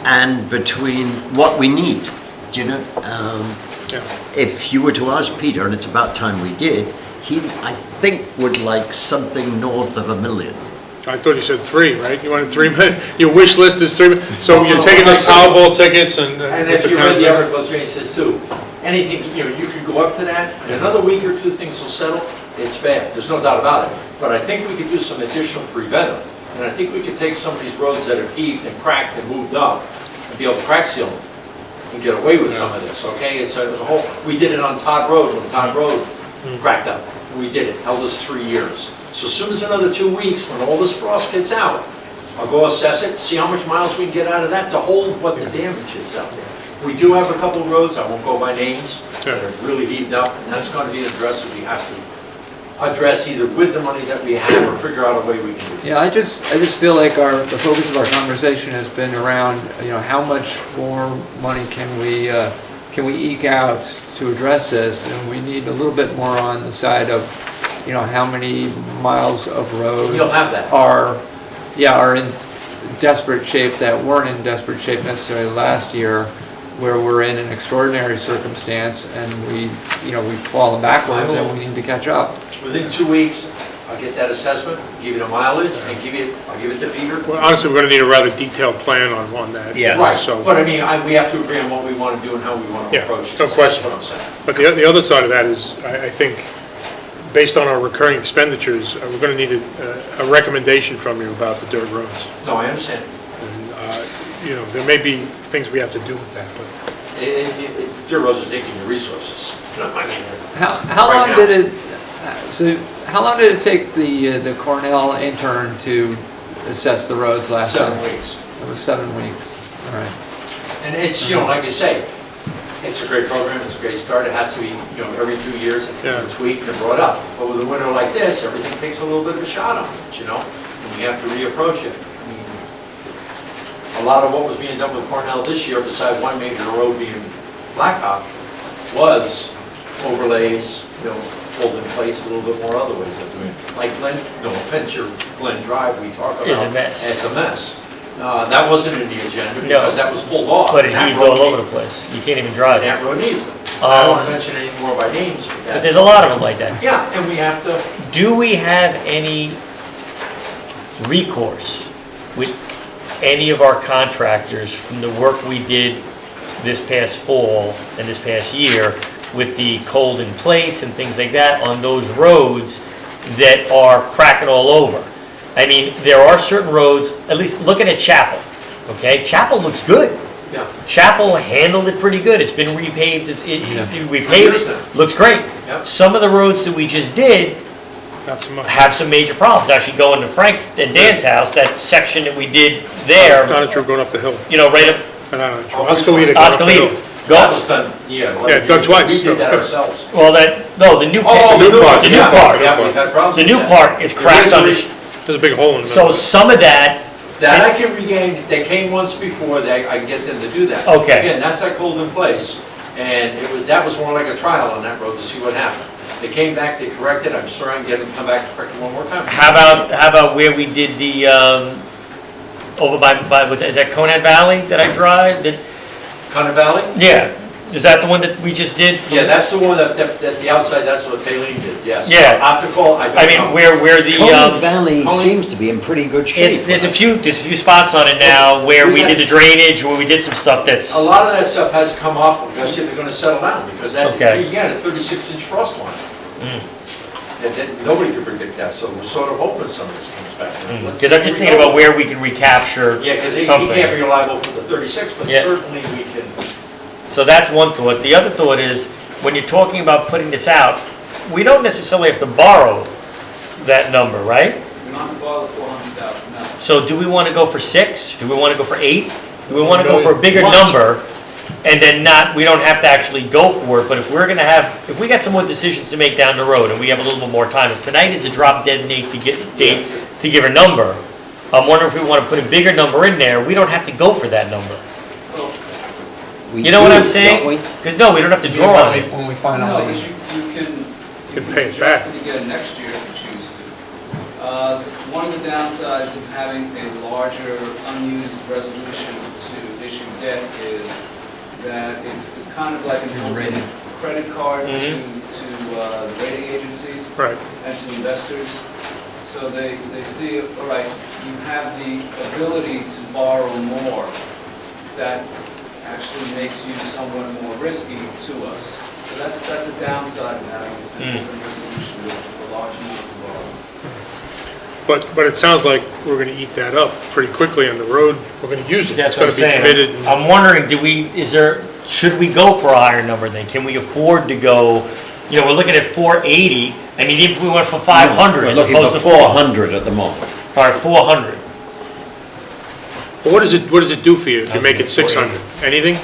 and between what we need, do you know? Yeah. If you were to ask Peter, and it's about time we did, he, I think, would like something north of $1 million. I thought you said 3, right? You wanted 3 million, your wish list is 3 million, so you're taking those Powerball tickets and... And if you read the article, Jane says too, anything, you could go up to that, in another week or two, things will settle, it's bad, there's no doubt about it. But I think we could do some additional preventive, and I think we could take some of these roads that have heaved and cracked and moved up, and be able to crack seal them, and get away with some of this, okay? It's a whole, we did it on Todd Road, when Todd Road cracked up, and we did it, held us 3 years. So as soon as another 2 weeks, when all this frost gets out, I'll go assess it, see how much miles we can get out of that to hold what the damage is out there. We do have a couple of roads, I won't go by names, that are really heaved up, and that's going to be addressed, we have to address either with the money that we have or figure out a way we can do it. Yeah, I just feel like the focus of our conversation has been around, how much more money can we eke out to address this, and we need a little bit more on the side of, how many miles of road You'll have that. are in desperate shape that weren't in desperate shape necessarily last year, where we're in an extraordinary circumstance and we've fallen backwards and we need to catch up. Within 2 weeks, I'll get that assessment, give you the mileage, and I'll give it to Peter. Well, honestly, we're going to need a rather detailed plan on that. Yes. Right, So, but I mean, we have to agree on what we want to do and how we want to Yeah, approach it. no question. That's what I'm saying. but the other side of that is, I think, based on our recurring expenditures, we're going to need a recommendation from you about the dirt roads. No, I understand. And, there may be things we have to do with that, but Your roads are taking your resources. I mean, How right long now. did it? So how long did it take the Cornell intern to assess the roads last 7 time? weeks. It was 7 weeks. All right. And it's, like you say, it's a great program, it's a great start. It has to be, every 2 years, Yeah. it's tweaked and brought up. But with a winter like this, everything takes a little bit of a shot on it, and we have to reapproach it. I mean, a lot of what was being done with Cornell this year, besides one major road being blacktop, was overlays, hold in place a little bit more other ways of doing it. Like Glen, no offense, your Glen Drive we talk about. Is a mess. It's a mess. That wasn't in the agenda No. because that was pulled off. But it That heaved road all over needs- the place. You can't even drive it. That road needs them. I don't want to mention any more by names, but But that's. there's a lot of them like that. Yeah, and we have to, Do we have any recourse with any of our contractors from the work we did this past fall and this past year with the cold in place and things like that on those roads that are cracking all over? I mean, there are certain roads, at least looking at Chapel, okay? Chapel looks good. Yeah. Chapel handled it pretty good. It's been repaved, repaved, now. looks great. Yep. Some of the roads that we just did Not so much. have some major problems. Actually going to Frank and Dan's house, that section that we did there, Not true, going up the hill. right up Not true. Oskalita going up the Oskalita. hill. That Go, was done, yeah. Yeah, done twice. We did that ourselves. well, the new, Oh, the new part, the new yeah. part. Yeah, we've had problems The with new that. part is cracked on the, There's a big hole in the so middle. some of that, That I can regain, they came once before, I can get them to do that. Okay. Again, that's like holding place, and that was more like a trial on that road to see what happened. They came back, they corrected, I'm sure I can get them to come back to correct it one more time. how about where we did the, over by, is that Conant Valley that I drive? Conner Valley? Yeah, is that the one that we just did? Yeah, that's the one that the outside, that's what Taylene did, yes. Yeah. Optical, I don't I mean, know. where the, Conant Valley Conant- seems to be in pretty good shape. there's a few spots on it now where we did the drainage, where we did some stuff that's, A lot of that stuff has come up, we're gonna see if they're gonna settle down, because that, Okay. again, a 36-inch frost line. And nobody could predict that, so we're sort of hoping some of this comes back. Let's because see I'm just where we thinking go. about where we can recapture Yeah, because he something. can't be reliable for the 36, but Yeah. certainly we can. So that's one thought. The other thought is, when you're talking about putting this out, we don't necessarily have to borrow that number, right? We don't have to borrow the 400,000, no. So do we want to go for 6? Do we want to go for 8? Do we want to go for a bigger What? number? And then we don't have to actually go for it, but if we're going to if we got some more decisions to make down the road and we have a little bit more time, if tonight is a drop dead date to give a number, I'm wondering if we want to put a bigger number in there, we don't have to go for that number. We You know what do, I'm saying? don't we? Because no, we don't have to draw on it. When we No, finally, because you can pay it back. adjust it again next year if you choose to. One of the downsides of having a larger unused resolution to issue debt is that it's kind of like an Rated. credit card to Mhm. the rating agencies Right. and to investors. So they see, all right, you have the ability to borrow more. That actually makes you somewhat more risky to us. So that's a downside of having a resolution with a large amount to borrow. But it sounds like we're gonna eat that up pretty quickly on the road. We're gonna use it. That's It's what I'm gonna be saying. committed. and- I'm wondering, should we go for a higher number then? Can we afford to go, we're looking at 480. I mean, even if we went for 500 We're as looking opposed for to 400 at the moment. All right, 400. But what does it do for you if you make it 600? Anything?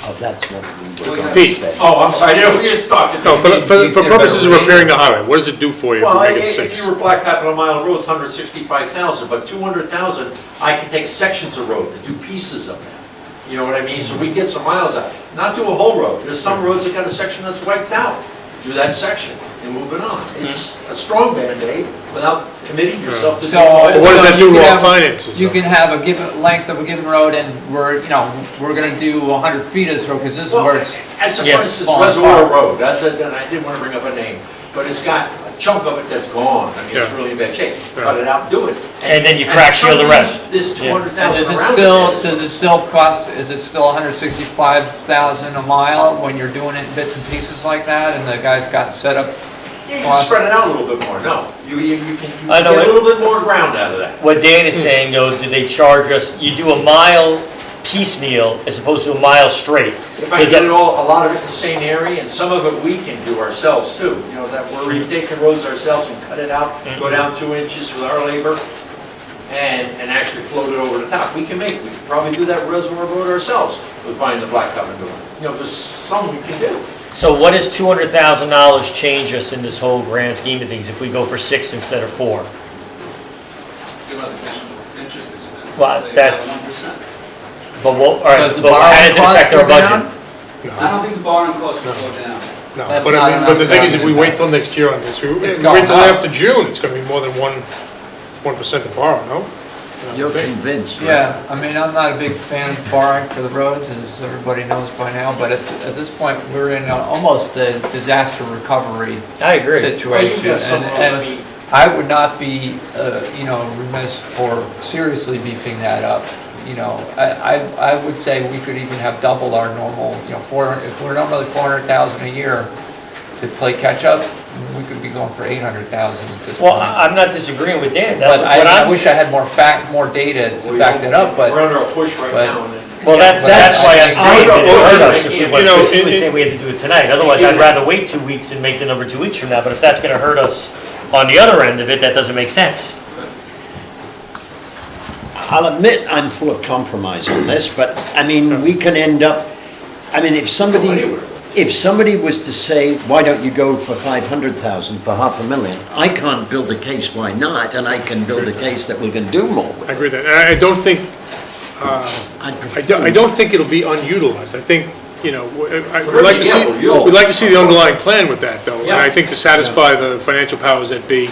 Oh, that's what we were going to Pete. say. Oh, I'm sorry, we were just talking. No, for purposes of repairing the highway, what does it do for you if Well, you make it if 6? you were blacktopping a mile of road, it's 165,000, but 200,000, I can take sections of road and do pieces of that. You know what I mean? So we get some miles out, not do a whole road. There's some roads that got a section that's wiped out. Do that section and move it on. It's a strong Band-Aid without committing yourself to. So- But what does that do you to can our have- finances? you though? can have a given length of a given road and we're gonna do 100 feet of this road because this is Well, where it's, as a, yes, for instance, falling Reservoir apart. Road, and I didn't want to bring up a name, but it's got a chunk of it that's gone. I mean, it's Yeah. really in bad shape. Yeah. Cut it out and do it. And then you crack seal the rest. This Yeah. 200,000 does it around still, is- does it still cost, is it still 165,000 a mile when you're doing it in bits and pieces like that and the guy's got set up? Yeah, you can spread it out a little bit more, no. You can I know get a it. little bit more ground out of that. What Dan is saying, though, do they charge us, you do a mile piecemeal as opposed to a mile straight? If I get it all, a lot of it in the same area, and some of it we can do ourselves too. You know, that where we take the roads ourselves and cut it out, go down 2 inches with our labor, and actually float it over the top. We can probably do that Reservoir Road ourselves with buying the blacktop and doing it. You know, there's some we can do. So what does $200,000 change us in this whole grand scheme of things if we go for 6 instead of 4? You'll have additional interest expense. Well, say that- about 1%. But all right, Does the but how borrowing does it affect cost our go budget? down? I don't think the borrowing cost will go down. No, That's but not I mean, but the enough thing is, if we to- wait till next year on this, we It's wait going till up. after June, it's gonna be more than 1% to borrow, no? You're convinced, right? Yeah, I mean, I'm not a big fan of borrowing for the roads, as everybody knows by now, but at this point, we're in almost a disaster recovery I agree. situation. Well, you got some, And I mean, I would not be, remiss for seriously beefing that up. I would say we could even have double our normal, if we're normally 400,000 a year to play catch-up, we could be going for 800,000 at this Well, point. I'm not disagreeing with Dan. That's But what I I'm, wish I had more data to back that up, We're but under a push right but- now, and Well, that's why I'm saying that it hurt us if we You went, know, he was saying we had to do it tonight. Otherwise, I'd rather wait 2 weeks and make the number 2 weeks from now. But if that's gonna hurt us on the other end of it, that doesn't make sense. I'll admit I'm full of compromise on this, but, I mean, we can end up, I mean, if somebody was to say, why don't you go for 500,000 for $500,000, I can't build a case why not, and I can build a case that we can do more with I it. agree with that. And I don't think, I don't think it'll be unutilized. I think, you know, we'd like to see, we'd like to see the underlying plan with that, though. And I think to satisfy the financial powers that be,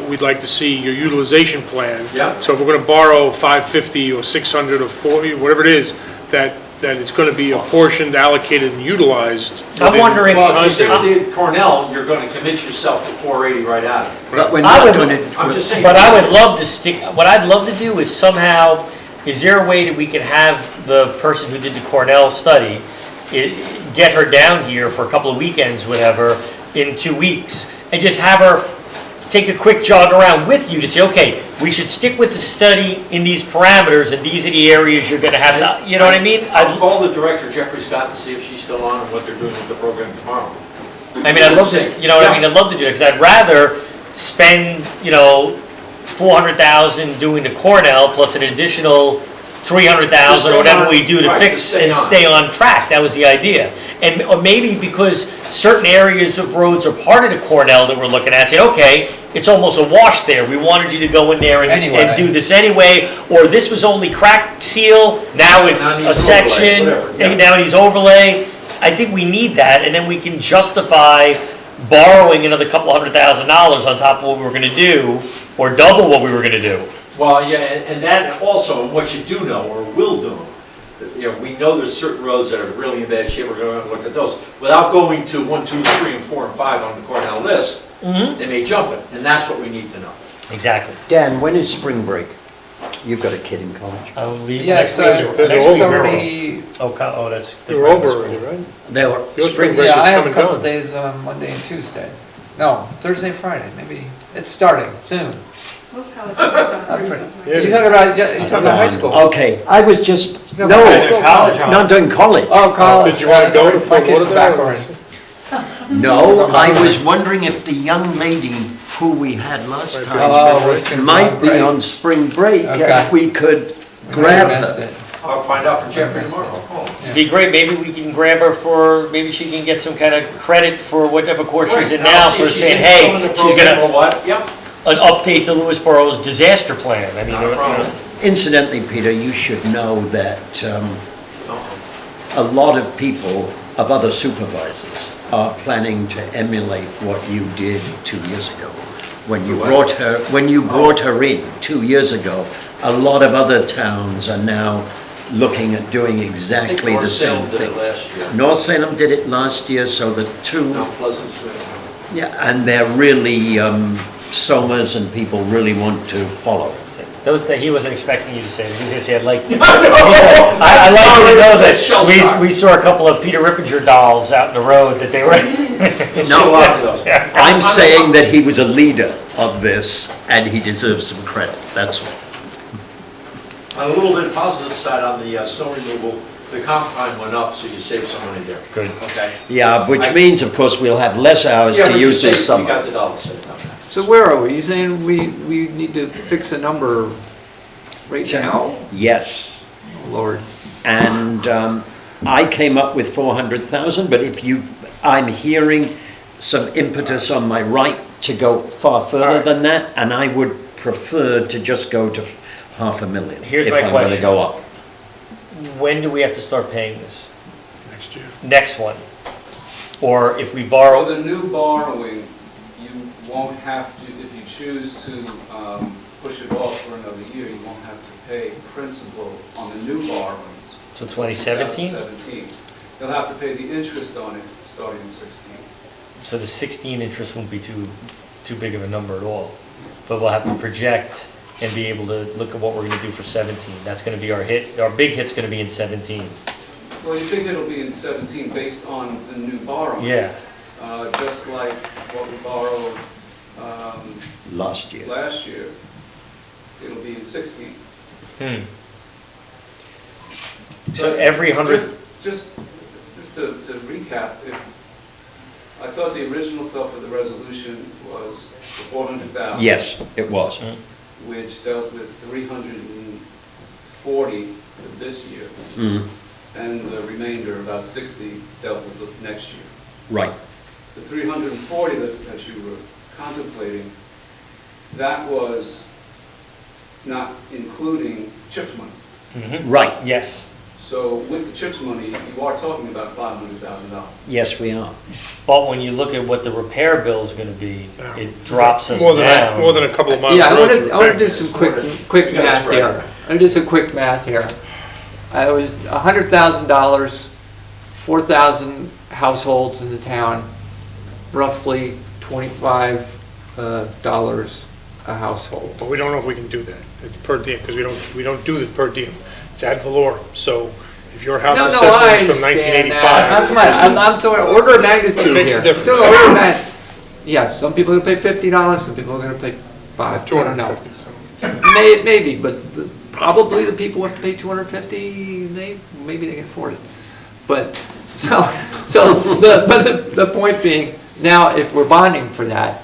we'd like to see your utilization plan. Yeah. So if we're gonna borrow 550 or 600 or 40, whatever it is, that it's gonna be apportioned, allocated, and utilized. I'm wondering- within the Well, if you time period. did Cornell, you're going to commit yourself to 480 right out of it. But we're I not would- doing it. I'm just saying. But I would love to stick, what I'd love to do is somehow, is there a way that we can have the person who did the Cornell study, get her down here for a couple of weekends, whatever, in 2 weeks, and just have her take a quick jog around with you to say, okay, we should stick with the study in these parameters, and these are the areas you're gonna have, to, you know what I mean? I'll call the director, Jeffrey Scott, and see if she's still on and what they're doing with the program tomorrow. I mean, I'd love to, you know what I mean, I'd love to do it, because I'd rather spend, 400,000 doing the Cornell, plus an additional 300,000 or whatever we do to Right, fix to and stay on track. That was the idea. And, or maybe because certain areas of roads are part of the Cornell that we're looking at, say, okay, it's almost a wash there. We wanted you to go in there and do this anyway, or this was only crack seal, now it's now it a needs section, overlay, whatever, yeah. and now it needs overlay. I think we need that, and then we can justify borrowing another couple $100,000 on top of what we were gonna do, or double what we were gonna do. Well, yeah, and that also, what you do know, or will do, we know there's certain roads that are really in bad shape, we're going to look at those. Without going to 1, 2, 3, and 4, and 5 on the Cornell list, they may jump it, and that's what we need to know. Exactly. Dan, when is spring break? You've got a kid in college. I'll leave Yeah, next so week. They're next over week's now. already, Oh, that's. You're over already, right? They were, Your spring break is yeah, I have a coming couple down. days on Monday and Tuesday. No, Thursday, Friday, maybe. It's starting soon. Most colleges are done. Yeah. You're talking about, you're talking about high school? okay, I was just, No, no, high school, college. not doing college. Oh, college. Did you wanna go to My Fort kids are back Lauderdale? already. No, I was wondering if the young lady who we had last Might be time Oh, was gonna might be break. on spring break, Okay. and we could I grab missed her. it. I'll find out from Jeffrey tomorrow. I'll call him. It'd be great, maybe we can grab her for, maybe she can get some kind of credit for whatever course she's in Right, now I'll see for if she's saying, in hey, some of the she's program gonna, or what, yep, an update to Lewisboro's disaster plan. I mean, not a problem. Incidentally, Peter, you should know that a lot of people, of other supervisors, are planning to emulate what you did 2 years ago. When you brought her in 2 years ago, a lot of other towns are now looking at doing exactly the same North Salem did thing. it last year. North Salem did it last year, so the two, Mount Pleasant, yeah, and they're really, Somers and people really want to follow. He wasn't expecting you to say that. He was gonna say, I'd like, no. I'd like you to know That's shell that shock. we saw a couple of Peter Rippinger dolls out in the road that they were. You'll see a lot of those. I'm saying that he was a leader of this, and he deserves some credit, that's all. On a little bit of positive side on the snow removal, the comp time went up, so you saved some money there. Good. Okay? Yeah, which means, of course, we'll have less hours Yeah, to but you use this saved- summer. You got the dollar saved on that. So where are we? You saying we need to fix a number right now? Yes, Oh, Lord. and I came up with 400,000, but if you, I'm hearing some impetus on my right to go far further than that, and I would prefer to just go to 500,000. Here's my If I'm going to question. go up. When do we have to start paying this? Next year. Next one? Or if we For borrow, the new borrowing, you won't have to, if you choose to push it off for another year, you won't have to pay principal on the new borrowings. so 2017? 2017. You'll have to pay the interest on it starting in 16. So the 16 interest won't be too big of a number at all. But we'll have to project and be able to look at what we're gonna do for 17. That's gonna be our hit, our big hit's gonna be in 17. Well, you think it'll be in 17 based on the new borrowing? Yeah. Just like what we borrowed Last year. last year, it'll be in 16. So every 100, Just to recap, I thought the original thought for the resolution was the 400,000. Yes, it was. Which dealt with 340 for this year, Mhm. and the remainder, about 60, dealt with the next year. Right. The 340 that you were contemplating, that was not including CHIPS money. Right. yes. So with the CHIPS money, you are talking about $500,000. Yes, we are. But when you look at what the repair bill is going to be, it drops us More than down. more than a couple of miles. Yeah, I road want to to do repair. some quick math here. I'm going to do some quick math here. I was $100,000, 4,000 households in the town, roughly $25 a household. But we don't know if we can do that. It's per diem, because we don't do the per diem. It's ad valorem. So if your house No, I assessment is from understand 1985. that. Come on, I'm talking order of magnitude here. It makes a difference. Order of yes, some people are going to pay $50, some people are going to pay $5. I don't know. 250. Maybe, but probably the people who have to pay $250, maybe they can afford it. But the point being, now if we're bonding for that,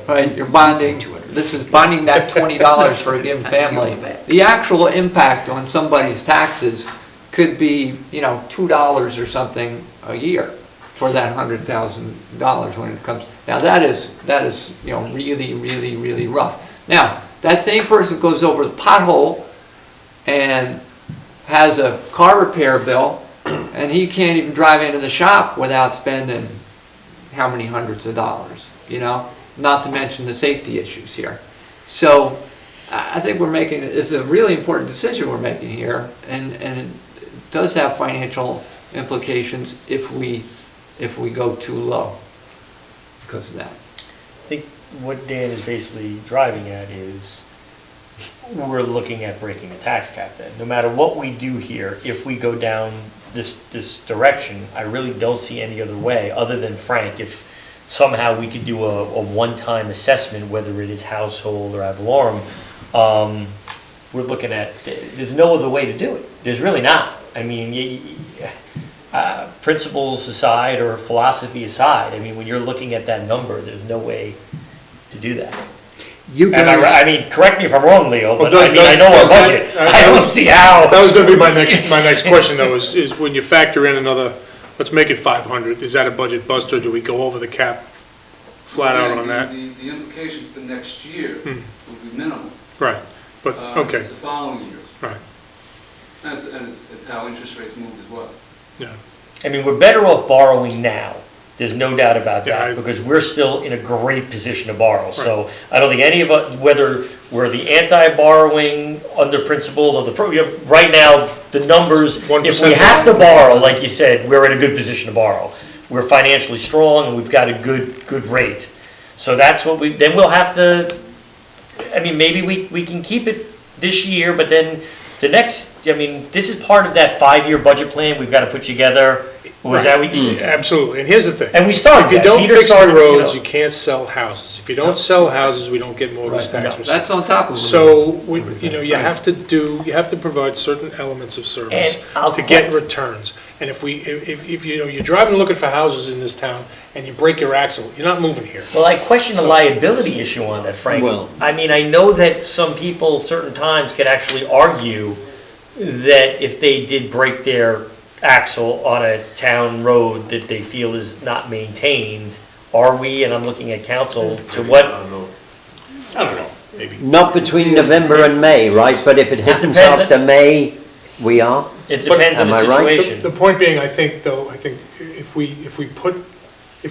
right? You're bonding. This is bonding that $20 for a given family. The actual impact on somebody's taxes could be, $2 or something a year for that $100,000 when it comes. Now that is really, really, really rough. Now that same person goes over the pothole and has a car repair bill, and he can't even drive into the shop without spending how many hundreds of dollars, not to mention the safety issues here. So I think it's a really important decision we're making here, and it does have financial implications if we go too low because of that. I think what Dan is basically driving at is we're looking at breaking the tax cap then. No matter what we do here, if we go down this direction, I really don't see any other way other than, Frank, if somehow we could do a one-time assessment, whether it is household or ad valorem, we're looking at, there's no other way to do it. There's really not. I mean, principles aside or philosophy aside, I mean, when you're looking at that number, there's no way to do that. You guys, I mean, correct me if I'm wrong, Leo, but Well, I mean, I know our does that- budget. I don't see how. That was going to be my next question, though, is when you factor in another, let's make it 500, is that a budget buster? Do we go over the cap flat out on that? The implications for next year will be minimal. Right, but, okay, It's the following years. right, And it's how interest rates move as well. yeah. I mean, we're better off borrowing now. There's no doubt about Yeah, that, because we're still in a great position to borrow. So I don't think any of us, whether we're the anti-borrowing, under principle, or right now, the numbers, if 1% we have to borrow, like you said, we're in a good position to borrow. We're financially strong and we've got a good rate. So that's what then we'll have to, I mean, maybe we can keep it this year, but then the next, I mean, this is part of that 5-year budget plan we've got to put together. Was that what you? Absolutely, and here's the thing. And we started If you that. don't Peter fix the started, roads, you can't sell houses. If you don't sell houses, we don't get mortgage tax No, receipts. That's on top of it. So, you have to provide certain elements of service And I'll to get returns. And if you're driving and looking for houses in this town and you break your axle, you're not moving here. Well, I question the liability issue on that, Frank. Well- I mean, I know that some people certain times could actually argue that if they did break their axle on a town road that they feel is not maintained, are we, and I'm looking at council, to what? I don't know, maybe. not between November and May, right? But if it happens depends. after May, we are. It depends on Am the I right? situation. The point being, I think if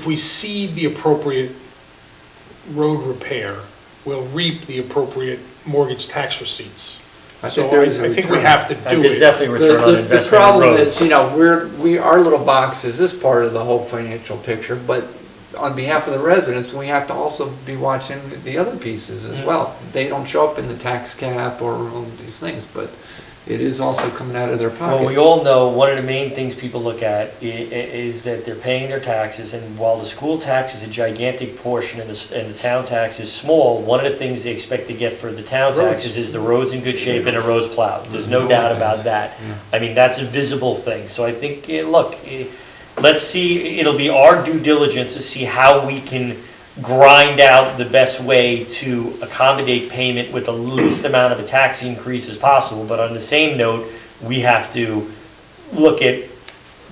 we seed the appropriate road repair, we'll reap the appropriate mortgage tax receipts. So I think we have to do There's it. definitely return on The investment on problem roads. is, our little box is this part of the whole financial picture, but on behalf of the residents, we have to also be watching the other pieces as well. They don't show up in the tax cap or all these things, but it is also coming out of their Well, we pocket. all know, one of the main things people look at is that they're paying their taxes, and while the school tax is a gigantic portion and the town tax is small, one of the things they expect to get for the town taxes is the roads in good shape and the roads plowed. There's no doubt about that. I mean, that's a visible thing. So I think, look, let's see, it'll be our due diligence to see how we can grind out the best way to accommodate payment with the least amount of a tax increase as possible. But on the same note, we have to look at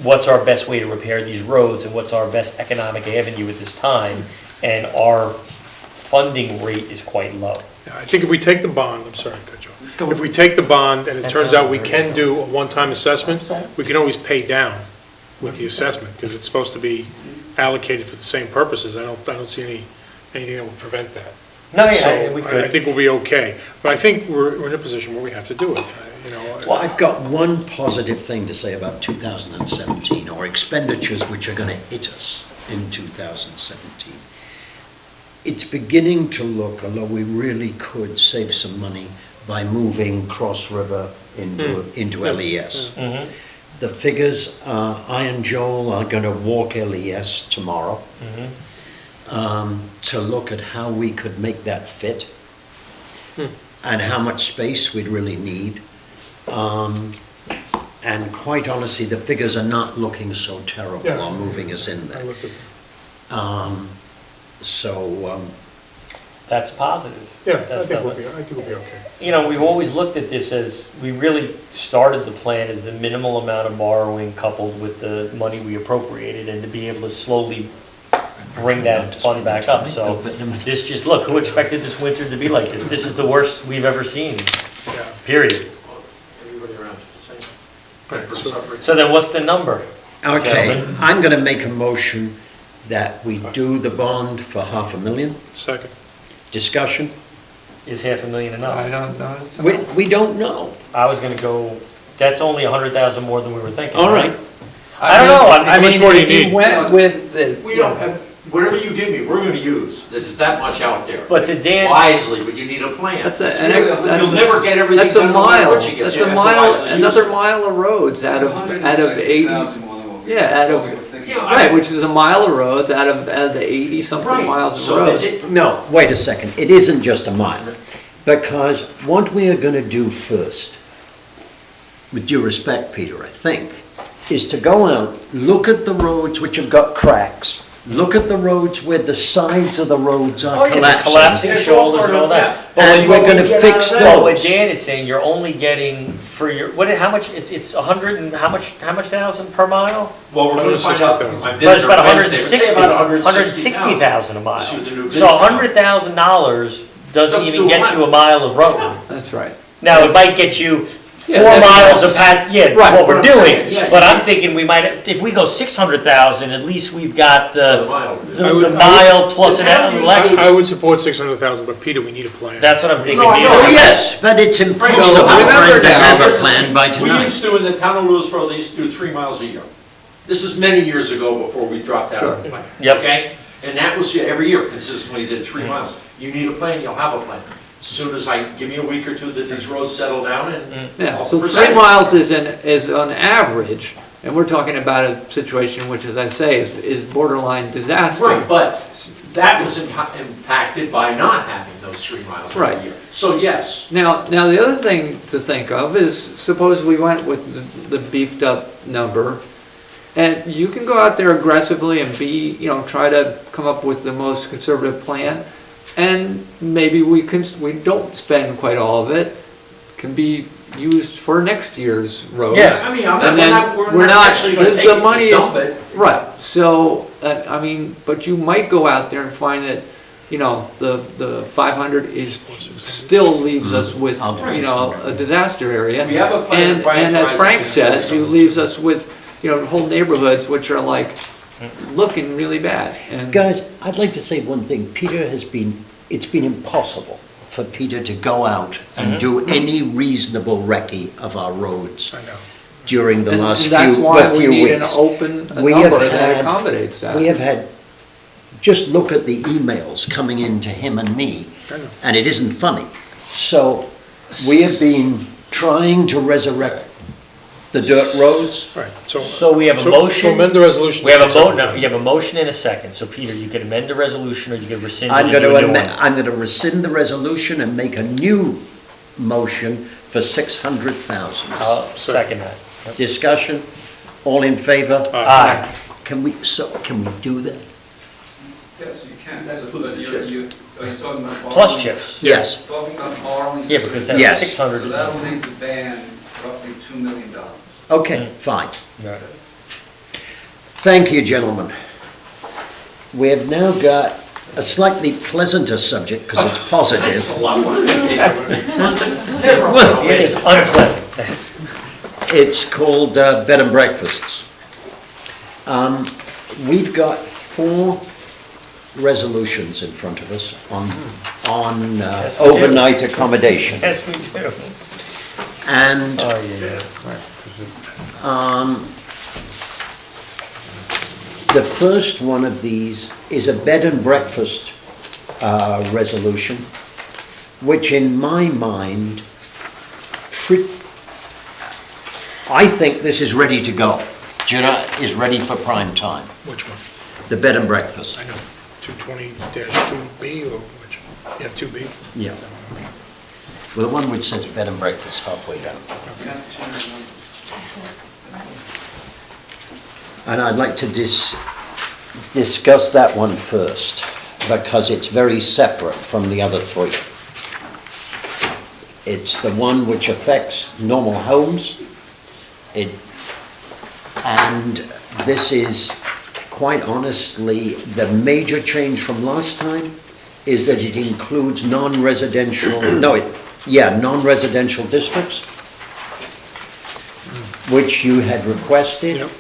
what's our best way to repair these roads and what's our best economic avenue at this time. And our funding rate is quite low. Yeah, I think if we take the bond, I'm sorry, cut you off. If we take the bond and it turns out we can do a one-time assessment, we can always pay down with the assessment, because it's supposed to be allocated for the same purposes. I don't see anything that would prevent that. No, yeah, So we I could. think we'll be okay. But I think we're in a position where we have to do it, you know. Well, I've got one positive thing to say about 2017, or expenditures which are going to hit us in 2017. It's beginning to look, although we really could save some money by moving Cross River into LES. Mhm. The figures, I and Joel are going to walk LES tomorrow to look at how we could make that fit and how much space we'd really need. And quite honestly, the figures are not looking so terrible Yeah. on moving us in I there. looked at them. That's positive. Yeah, I That's think definitely- we'll be okay. You know, we've always looked at this as, we really started the plan as the minimal amount of borrowing coupled with the money we appropriated, and to be able to slowly bring that fund back up. So this just, look, who expected this winter to be like this? This is the worst we've ever seen, Yeah. period. Everybody around is the same. Right, so- So then what's the number? Okay, Gentlemen? I'm going to make a motion that we do the bond for $500,000. Second. Discussion? Is $500,000 I enough? don't know. It's We, enough. we don't know. I was gonna go, that's only 100,000 more than we were thinking. All right. I don't know, How much more do you if you need? went with, We don't have, whatever you give me, we're gonna use. There's that much out there. But to Dan, Wisely, but you need a plan. that's a, It's an really- ex- that's You'll never get everything that's a done no matter mile, what you get. that's You a have to mile, wisely use another it. mile of roads out of 80, 160,000 more than what we yeah, out of- what we were thinking. Yeah, I- right, which is a mile of roads out of the 80-something Right. miles of So roads. No, wait a second. It isn't just a mile. Because what we are going to do first, with due respect, Peter, I think, is to go out, look at the roads which have got cracks, look at the roads where the sides of the roads oh are yeah, the collapsing. collapsing Yeah, it's all shoulders part and all of that. that. But And what we're going we to get fix out of that- What those. Dan is saying, you're only getting for your, how much, it's 100 and, how much thousand per mile? Well, we're gonna find out. 160,000. My But bids it's are about Wednesday. Say 160, about 160,000 a mile. See what the new bids So come out. $100,000 doesn't Just even do get one. you a mile of road. That's right. Now, it might get you 4 Yeah, that'd be miles nice. of pat, yeah, Right, what we're what I'm saying, doing. yeah, But you- I'm thinking we might, if we go 600,000, at least we've got The the, mile. the I would- the mile plus an I would- election. I would support 600,000, but Peter, we need a plan. That's what I'm thinking. No, I know. Oh, yes, but it's impossible So, for remember him to now, have a Here's the plan thing. by We tonight. used to, in the town of Lewisboro, they used to do 3 miles a year. This is many years ago before we dropped out of the plan. Yep. Okay? And that was every year consistently did 3 miles. You need a plan, you'll have a plan. As soon as give me a week or two that these roads settle down and. Yeah, I'll so present 3 it. miles is on average, and we're talking about a situation which, as I say, is borderline disaster. Right, but that was impacted by not having those 3 miles Right. a year. So yes, Now the other thing to think of is, suppose we went with the beefed up number, and you can go out there aggressively and try to come up with the most conservative plan, and maybe we don't spend quite all of it, can be used for next year's roads. Yes. I mean, And then we're not, actually gonna the take it, money just is, dump it. right, so, but you might go out there and find that, the 500 still leaves us with, I'll do a disaster area. We have a plan to And as prioritize Frank and says, control it leaves us with, whole neighborhoods which are like, looking really bad. And Guys, I'd like to say one thing. It's been impossible for Peter to go out and do any reasonable recce of our roads I know. during the and last that's why we few need an weeks. open We have number that had- accommodates that. We have had, just look at the emails coming in to him and me, I know. and it isn't funny. So we have been trying to resurrect the dirt roads. Right, So we have a so motion. amend the resolution. We have a vote, no, you have a motion and a second, so Peter, you can amend the resolution or you can rescind it I'm and going do to a new one. I'm going to rescind the resolution and make a new motion for 600,000. I'll second that. Yep. Discussion, all in favor? Aye. Can we do that? Yes, you can, but are you talking about borrowing? Plus chips. Yes. Talking about borrowing. Yeah, because Yes. that's 600. So that'll leave the band roughly $2 million. Okay, fine. Right. Thank you, gentlemen. We have now got a slightly pleasanter subject because it's positive. It is unpleasant. It's called bed and breakfasts. We've got 4 resolutions in front of us on Yes, we do. overnight accommodation. Yes, we do. And Oh, yeah, right. the first one of these is a bed and breakfast resolution, which in my mind, I think this is ready to go. Do you know, is ready for prime time, Which one? the bed and breakfast. I know, 220-2B or which? Yeah, 2B. Yeah. Well, the one which says bed and breakfast halfway down. And I'd like to discuss that one first, because it's very separate from the other 3. It's the one which affects normal homes. And this is, quite honestly, the major change from last time is that it includes non-residential, non-residential districts, which you had requested. Yep.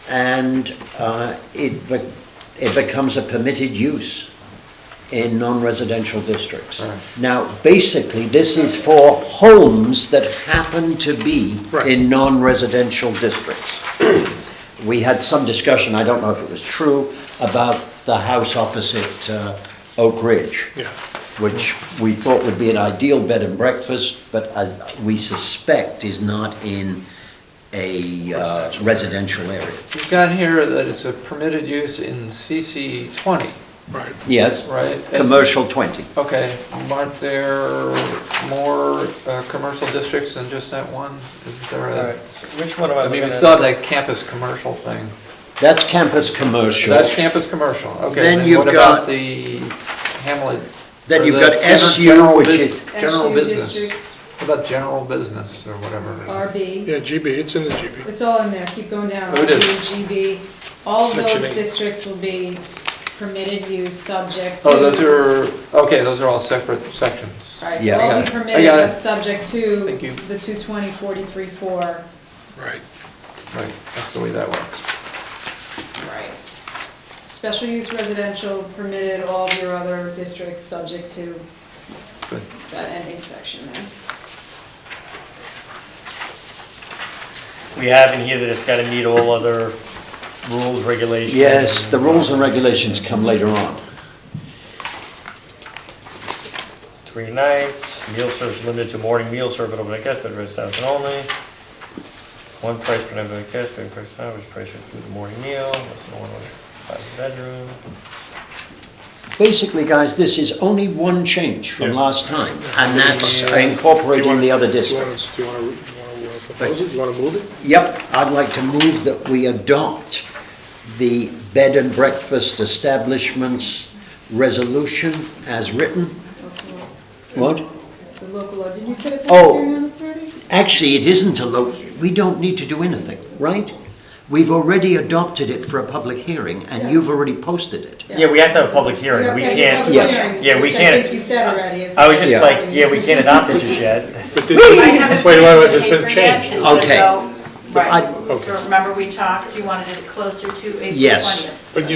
And it becomes a permitted use in non-residential districts. Right. Now, basically, this is for homes that happen to be Right. in non-residential districts. We had some discussion, I don't know if it was true, about the house opposite Oak Ridge, Yeah. which we thought would be an ideal bed and breakfast, but we suspect is not in a residential area. You've got here that it's a permitted use in CC 20, Right. Yes, right? And- commercial 20. Okay, aren't there more commercial districts than just that one? Is there All a, right, so which one am I I mean, looking we at? still have that campus commercial thing. That's campus commercial. That's campus commercial, okay. Then Then you've what got- about the Hamlet? Then or you've the got SU, general which bus- is, General SU business. districts, What about general business or whatever? RB, Yeah, GB, it's in the GB. it's all in there, keep going down, Oh, it is. RB, GB. All of Section those 8. districts will be permitted use subject to. Oh, those are, okay, those are all separate sections. Right, Yeah. they'll all I be got it. permitted, I got but it. subject Thank to you. the 220-43-4. Right. Right, that's the way that works. Right. Special use residential permitted, all of your other districts subject to Good. that ending section there. We have in here that it's got to meet all other rules, regulations. yes, the rules and regulations come later on. 3 nights, meal service limited to morning meal served at overnight guest, but rest only. 1 price per night overnight guest, bed per time, which price should include the morning meal, less than 1 bedroom. Basically, guys, this is only one change from Yeah. last time, and that's incorporating the other districts. Do you want to propose it? Do you want to move it? Yep, I'd like to move that we adopt the bed and breakfast establishments resolution as written. What? The local law, did you set a Oh. public hearing on this already? Actually, it isn't we don't need to do anything, right? We've already adopted it for a public hearing, and Yeah. you've already posted it. Yeah, we have to have a public You hearing, have we to have a can't, public Yes. hearing, Yeah, we which can't- I think you said already. is I was what just Yeah. like, yeah, we can't adopt it just yet. But this, wait, there's been changed. Okay. Right, Okay. so remember we talked, you wanted it closer to April 20th. Yes. But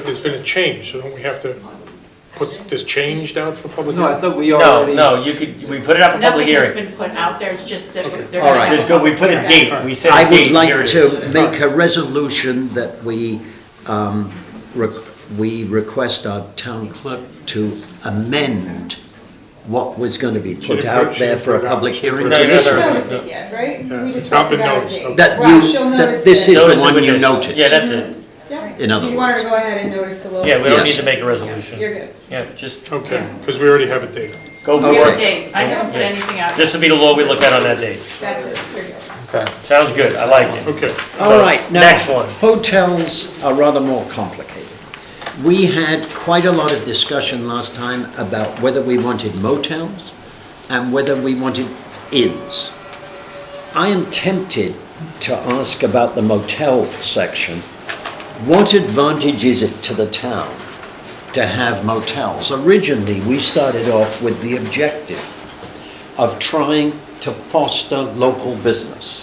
there's been a change, so don't we have to put this changed out for public? No, I hearing? thought we No, already. no, we put it up for public Nothing has hearing. been put out there, it's just that they're All gonna right. have There's a no, we public put a hearing. date, we set I a date, would here like it to is. make a resolution that we request our town clerk to amend what was going to be She put didn't out put- she there didn't for a put it out. public She hearing put to it this out. one? Notice it yet, right? Yeah, We it's just not talked been about a noticed, date. okay. That Right, you, she'll that notice this it. is the Notice it one with you this. noticed. Yeah, that's it. Yeah. In other So you want her words. to go ahead and notice the logo? Yeah, we don't Yes. need to make a resolution. You're good. Yeah, just Okay, because we already have a date. go We have for a it. date. I haven't put anything out. This will be the law we look at on that date. That's it, you're good. Sounds good, I like it. Okay. All right, now, Next one. hotels are rather more complicated. We had quite a lot of discussion last time about whether we wanted motels and whether we wanted inns. I am tempted to ask about the motel section. What advantage is it to the town to have motels? Originally, we started off with the objective of trying to foster local business.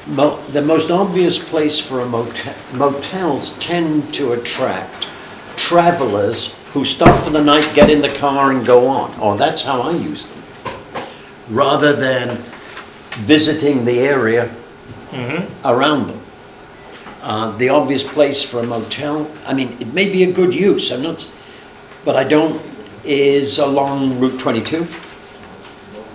The most obvious place for a motels tend to attract travelers who stop for the night, get in the car and go on, or that's how I use them, rather than visiting the area around them. The obvious place for a motel, I mean, it may be a good use, but I don't, is along Route 22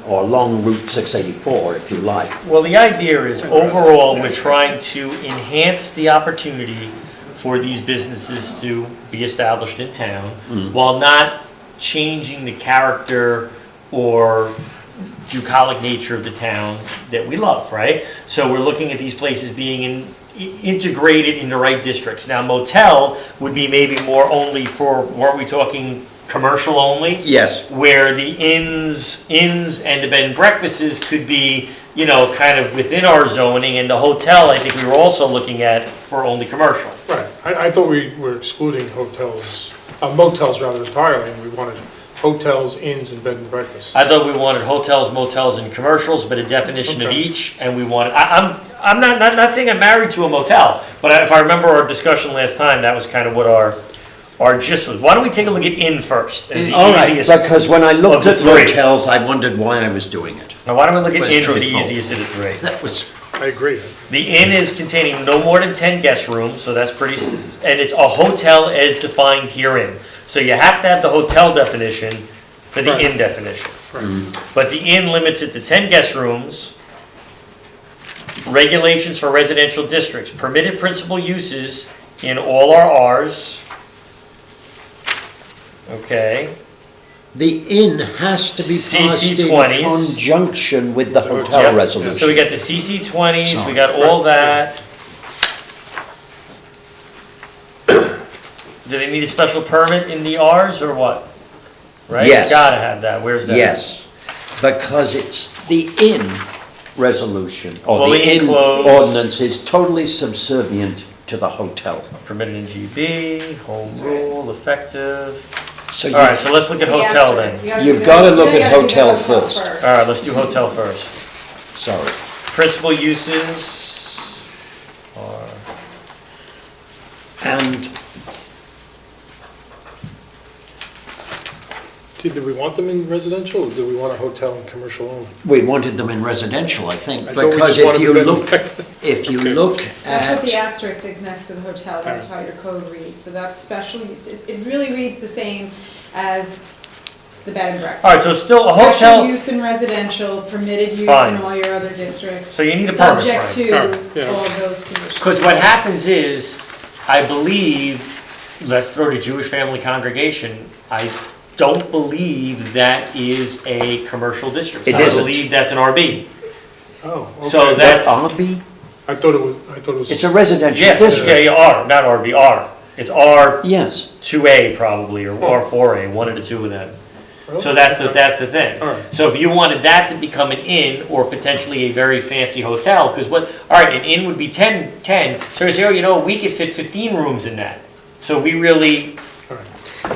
or along Route 684, if you like. Well, the idea is overall, we're trying to enhance the opportunity for these businesses to be established in town while not changing the character or bucolic nature of the town that we love, right? So we're looking at these places being integrated in the right districts. Now, motel would be maybe more only for, weren't we talking commercial only? Yes. Where the inns and the bed and breakfasts could be, you know, kind of within our zoning, and the hotel, I think we were also looking at for only commercial. Right, I thought we were excluding hotels, motels rather entirely, and we wanted hotels, inns, and bed and breakfast. I thought we wanted hotels, motels, and commercials, but a definition of Okay. each, and we wanted, I'm not saying I'm married to a motel, but if I remember our discussion last time, that was kind of what our gist was. Why don't we take a look at inn first? As the All right, easiest because when I looked of at the three. motels, I wondered why I was doing it. Now, why don't we look at Was inn for the truthful. easiest of the three? That was, I agree. The inn is containing no more than 10 guest rooms, so that's pretty, and it's a hotel as defined herein. So you have to have the hotel definition for the Right. inn definition. Right. But the inn limits it to 10 guest rooms. Regulations for residential districts, permitted principal uses in all our Rs. Okay, the inn has to be passed in CC20s. conjunction with the hotel Yep. resolution. So we got the CC20s, we Sorry. got all that. Do they need a special permit in the Rs or what? Right? Yes. It's gotta have that, where's that? Yes, because it's the inn resolution, or the Fully inn enclosed. ordinance is totally subservient to the hotel. Permitted in GB, home rule, effective. So All right, so let's look at The hotel asterisk. then. You You've gotta look you at gotta do the hotel first. All right, let's do hotel first. Sorry. Principal uses are, And Did we want them in residential, or do we want a hotel and commercial only? we wanted them in residential, I think, I thought we because just if wanted you them in look, breakfast. if you Okay. look That's what the at, asterisk is next to the hotel, that's how your code reads, so that's special use, it really reads the same as the bed and breakfast. all right, so it's still a Special hotel, use in residential, permitted use Fine. in all your other districts. So you need a permit, Subject Frank. to Alright, yeah. all of those conditions. because what happens is, I believe, let's throw the Jewish family congregation, I don't believe that is a commercial district. It isn't. I believe that's an RB. Oh, okay. So that's, RB, I thought it was. it's a residential yeah, district. yeah, R, not RB, R. It's R2A Yes, probably, or R4A, one of the two of them. So that's the thing. All right. So if you wanted that to become an inn or potentially a very fancy hotel, because all right, an inn would be 10, so you say, oh, you know, we could fit 15 rooms in that. So we really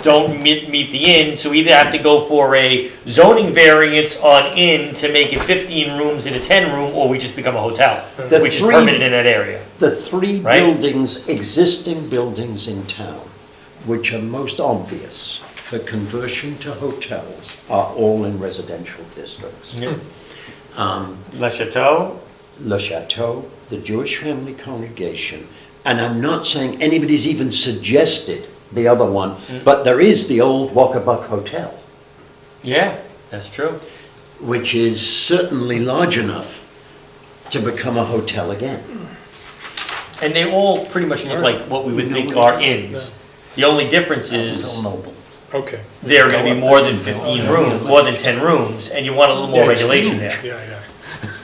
don't meet the inn, so we either have to go for a zoning variance on inn to make it 15 rooms in a 10 room, or we just become a hotel, The which is three- permitted in that area. the three Right. buildings, existing buildings in town, which are most obvious for conversion to hotels, are all in residential districts. Le Chateau, Le Chateau, the Jewish Family Congregation, and I'm not saying anybody's even suggested the other one, but there is the old Walkerbuck Hotel. Yeah, that's true. which is certainly large enough to become a hotel again. And they all pretty much look like what we would think are inns. The only difference is Okay. they're gonna be more than 15 rooms, more than 10 rooms, and you want a little more Yeah, it's regulation huge. there. Yeah,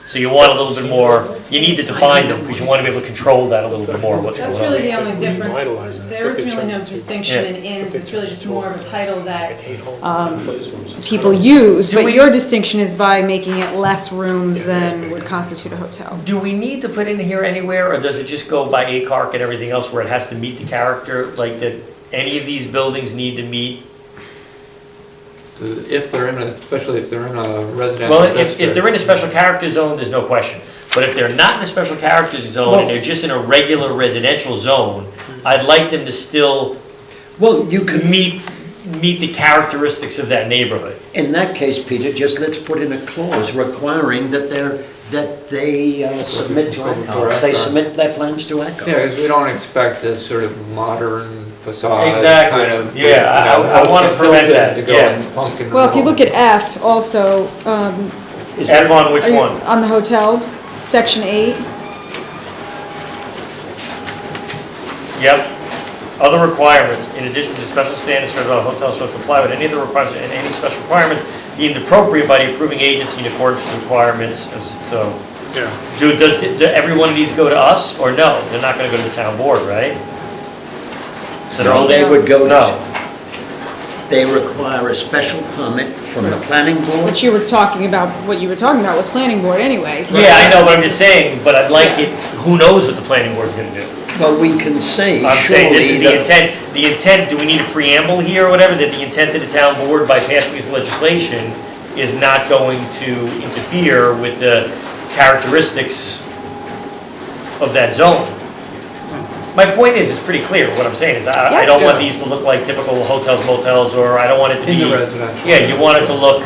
So you want a little bit more, you need to define them, because you want to be able to control that a little bit more, what's going That's on. really the only difference. Revitalize it. There is really no distinction in inns, it's really just more of a title that people use. Do But we- your distinction is by making it less rooms than would constitute a hotel. Do we need to put in here anywhere, or does it just go by ACARC and everything else where it has to meet the character? Like that any of these buildings need to meet? If they're in a, especially if they're in a residential Well, district. if they're in a special character zone, there's no question. But if they're not in a special character zone and they're just in a regular residential zone, I'd like them to still Well, you could, meet the characteristics of that neighborhood. in that case, Peter, just let's put in a clause requiring that they submit to ACCO. They submit their plans to ACCO. Yeah, because we don't expect a sort of modern facade Exactly. kind of. Yeah, I wanna prevent built in that, to go yeah. and plunk in the Well, if you wall. look at F also, F on which are you- one? on the hotel, section 8. Yep. Other requirements, in addition to special standards for the hotel shall comply with any of the requirements and any special requirements deemed appropriate by the approving agency in accordance with requirements. So, yeah. do every one of these go to us, or no? They're not gonna go to the town board, right? So they're No, only, they would go no. to, they require a special permit from the planning board. What you were talking about was planning board anyway. so- Yeah, I know, but I'm just saying, but I'd like Yeah. it, who knows what the planning board's gonna do? Well, we can say I'm saying this is surely the that, intent, do we need a preamble here or whatever, that the intent of the town board by passing this legislation is not going to interfere with the characteristics of that zone? My point is, it's pretty clear, what I'm saying is, I don't want Yeah. these to look like typical hotels, motels, or I don't want it to be. In the residential. Yeah, you want it to look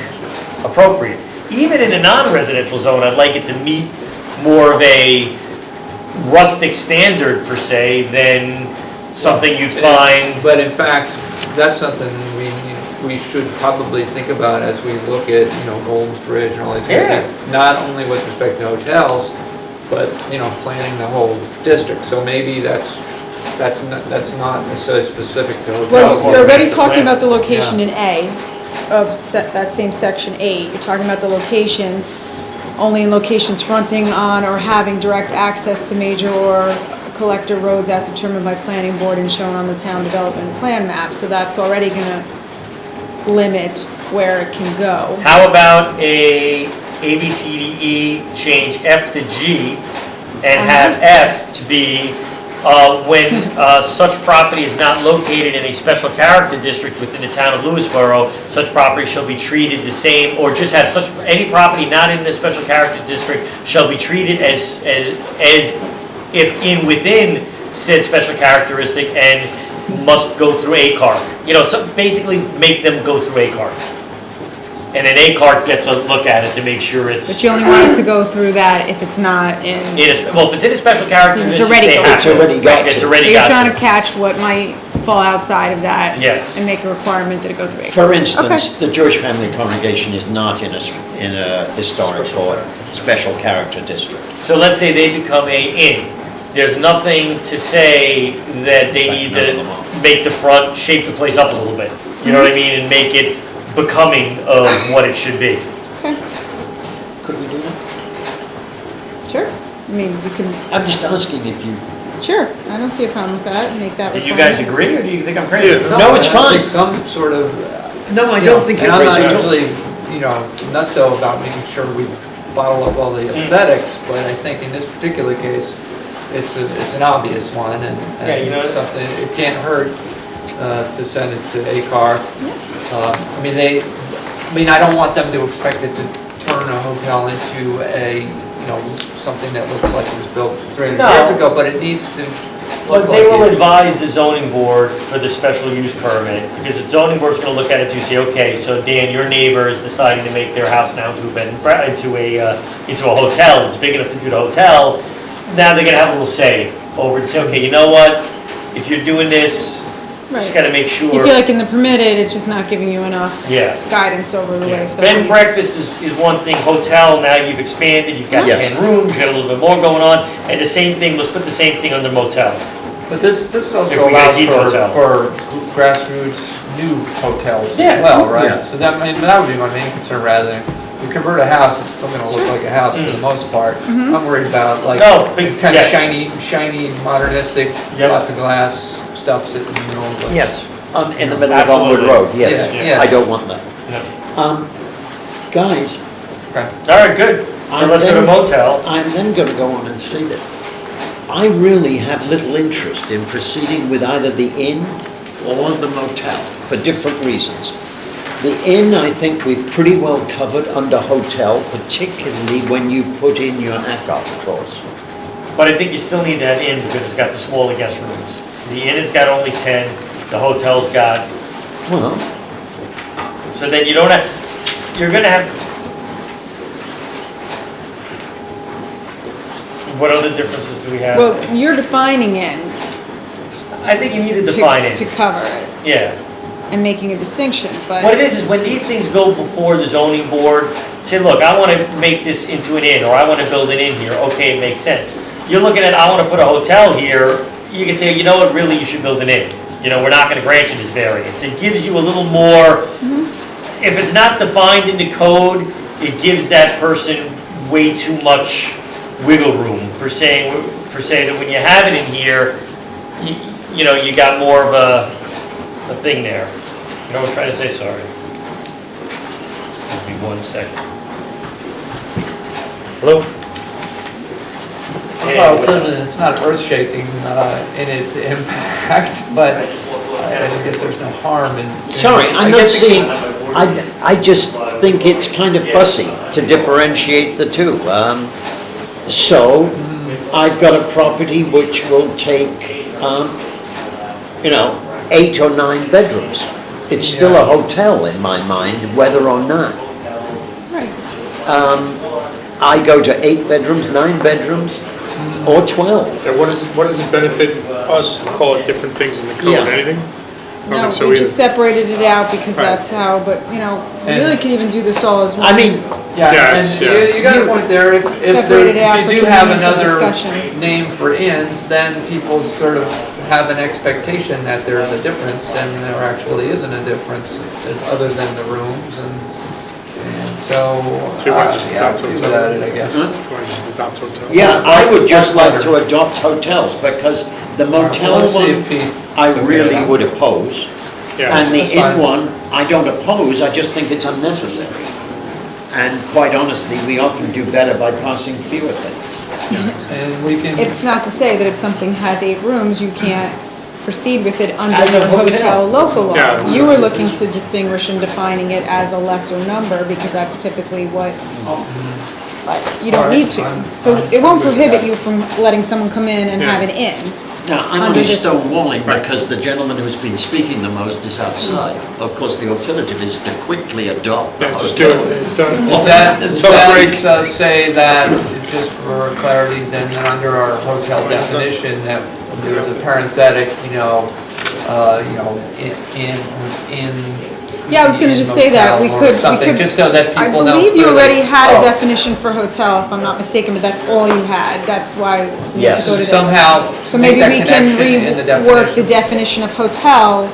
appropriate. Even in a non-residential zone, I'd like it to meet more of a rustic standard per se than something you'd find. But in fact, that's something we should probably think about as we look at, Golden's Bridge and all these Yeah. things. Not only with respect to hotels, but, planning the whole district. So maybe that's not necessarily specific to hotels. Well, you're already master talking plan. about the location in A of that same section 8. You're talking about the location only in locations fronting on or having direct access to major or collector roads as determined by planning board and shown on the town development plan map. So that's already gonna limit where it can go. How about a B, C, D, E, change F to G, and have F to be, when such property is not located in a special character district within the town of Lewisboro, such property shall be treated the same, or just have any property not in the special character district shall be treated as if within said special characteristic and must go through ACARC. So basically make them go through ACARC. And then ACARC gets a look at it to make sure it's. But you only want it to go through that if it's not in. Well, if it's in a special character, It's district, already they got have to. to. It's already got Right, It's to. already So you're got trying to to. catch what might fall outside of that. Yes. And make a requirement that it go through. for instance, the Jewish Family Congregation is not in a historic or special character district. So let's say they become a inn. There's nothing to say that they need None of them to are. make the front, shape the place up a little bit. You know what I mean? And make it becoming of what it should be. Okay, Could we do that? sure. I mean, you can, I'm just asking if you, sure, I don't see a problem with that, make that Do requirement. you guys agree, or do you think I'm crazy? Yeah. No, it's I fine. think some sort of. no, I you don't know, think and you're I'm not crazy at all. usually, not so about making sure we bottle up all the aesthetics, but I think in this particular case, it's an obvious one, and Yeah, something, it can't hurt to send it to ACAR. I don't want them to expect it to turn a hotel into something that looks like it was built 300 No. years ago, but it needs to look But they will like it. advise the zoning board for the special use permit, because the zoning board's gonna look at it to say, okay, so Dan, your neighbor is deciding to make their house now into a hotel, it's big enough to do the hotel, now they're gonna have a little say over and say, okay, you know what, if you're doing this, Just Right. gotta make sure. You feel like in the permitted, it's just not giving you enough Yeah. guidance over the way, Bed especially. and breakfast is one thing, hotel, now you've expanded, you've got Yes. 10 rooms, you got a little bit more going on, and the same thing, let's put the same thing under motel. But this If also we get a allows deep hotel. for grassroots new hotels Yeah. as well, Yeah. right? So that would be my main concern, rather than, we convert a house, it's still gonna look like a house for the most part. I'm worried about like, No, big- kind of yes. shiny, modernistic, Yep. lots of glass stuff sitting in the middle of the. Yes, in the middle of Onward Absolutely. Road, yes. Yeah, yeah. I don't want that. Yeah. Guys, Okay. All right, good. So I'm let's go to then- motel. I'm then going to go on and say that I really have little interest in proceeding with either the inn or the motel for different reasons. The inn, I think we've pretty well covered under hotel, particularly when you put in your ACOG clause. But I think you still need that inn because it's got the smaller guest rooms. The inn has got only 10, the hotel's got, Well, so then you don't have, you're gonna have, what other differences do we have? Well, you're defining it I think you need to define to it, cover it yeah. and making a distinction, but. What it is when these things go before the zoning board, say, look, I want to make this into an inn, or I want to build an inn here, okay, it makes sense. You're looking at, I want to put a hotel here, you can say, you know what, really, you should build an inn. You know, we're not going to grant you this variance. It gives you a little more, if it's not defined in the code, it gives that person way too much wiggle room for saying that when you have it in here, you know, you got more of a thing there. You know what I'm trying to say, sorry. Give me 1 second. Hello? Well, it's not earth-shaking in its impact, but I guess there's no harm in. sorry, I'm not saying, I just think it's kind of fussy to differentiate the two. So, I've got a property which will take, 8 or 9 bedrooms. It's still a hotel in my mind, whether or not. Right. I go to 8 bedrooms, 9 bedrooms, or 12. And what does it benefit us to call it different things in the code, Yeah. anything? No, So we just separated it out because Right. that's how, but, you know, we And- really could even do this all as one. I mean, Yeah, Yeah, and yeah. you got a point there, if Separated out you for do have convenience of another discussion. name for inns, then people sort of have an expectation that there's a difference, and there actually isn't a difference other than the rooms, and so, So you want to just yeah, adopt do hotel? that, I guess. You want to just adopt hotel? yeah, I would just like Better. to adopt hotels because the motel Let's see one, if Pete- I it's okay really with would oppose. Yeah. And the That's fine. inn one, I don't oppose, I just think it's unnecessary. And quite honestly, we often do better by passing fewer things. And we can. It's not to say that if something has 8 rooms, you can't proceed with it under As a your hotel. hotel local law. Yeah. You were looking to distinguish and defining it as a lesser number because that's typically what, but you don't Alright, need to. I'm- So I'm it won't good with prohibit that. you from letting someone come in and Yeah. have an inn. Now, I'm Under only this- stonewalling because the gentleman who's been speaking the most is outside. Of course, the alternative is to quickly adopt the Yeah, just do hotel. it, it's done. Does that break. say that, just for clarity, then under our hotel definition, that there's a parenthetic, in. Yeah, I was gonna just say that, we motel or could, something, just so that I people know. believe you clearly, already had a oh, definition for hotel, if I'm not mistaken, but that's all you had. That's why we had to Yes. go to this. Somehow So make maybe that we can connection in the rework the definition. definition of hotel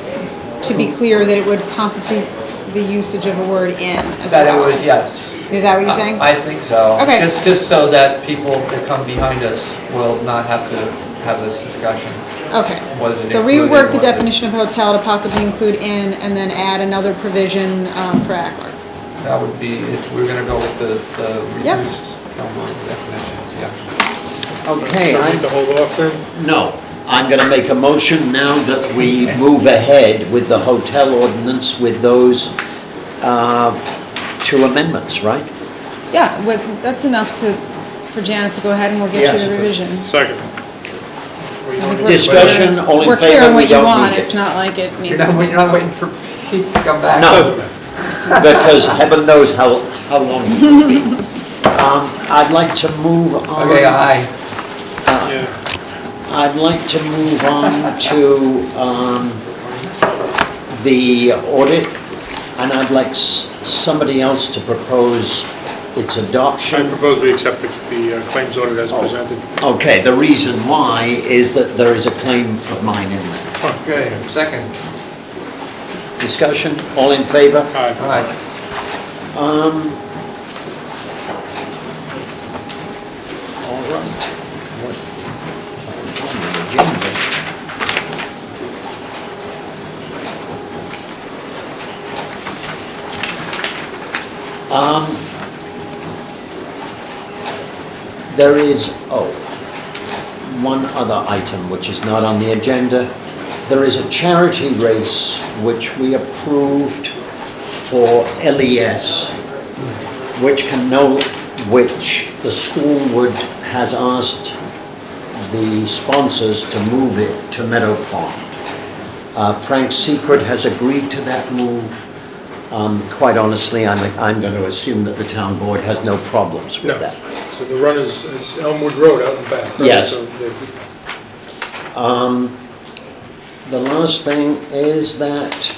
to be clear that it would constitute the usage of a word in as That it well. would, yes. Is that what you're saying? I think so. Okay. Just so that people that come behind us will not have to have this discussion. Okay. Was it So included, rework the was it- definition of hotel to possibly include in, and then add another provision for ACLR. That would be, if we're gonna go with the Yep. reduced number of definitions, yeah. Okay, So we need to hold off then? no, I'm going to make a motion now that we move ahead with the hotel ordinance with those 2 amendments, right? Yeah, that's enough for Janet to go ahead and we'll get you Yes. the revision. Second. Discussion, all in We're clear favor, on we what you don't want, need it's it. not like it needs You're to be. not waiting for Pete to come back? No, because heaven knows how long it will be. I'd like to move on. Okay, aye. Yeah. I'd like to move on to the audit, and I'd like somebody else to propose its I adoption. propose we accept the claims audit as presented. Okay, the reason why is that there is a claim of mine in there. Okay, second. Discussion, all in favor? Aye. All right. All right. What? On the agenda. There is, one other item which is not on the agenda. There is a charity race which we approved for LES, which the school has asked the sponsors to move it to Meadow Pond. Frank Secret has agreed to that move. Quite honestly, I'm going to assume that the town board has no problems with No. that. So the run is Elmwood Road out and back, right? Yes. So The last thing is that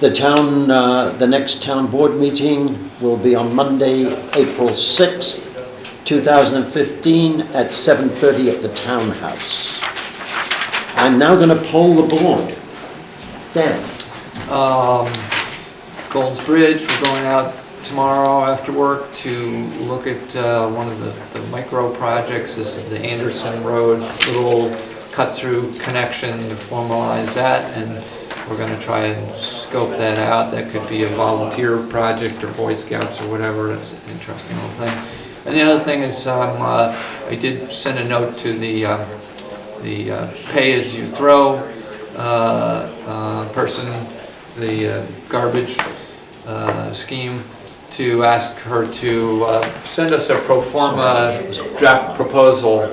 the next town board meeting will be on Monday, April 6th, 2015 at 7:30 at the townhouse. I'm now going to poll the board. Dan? Golden's Bridge, we're going out tomorrow after work to look at one of the micro projects. This is the Anderson Road, little cut-through connection to formalize that, and we're going to try and scope that out. That could be a volunteer project or Boy Scouts or whatever. It's an interesting little thing. And the other thing is I did send a note to the pay-as-you-throw person, the garbage scheme, to ask her to send us a pro forma draft proposal.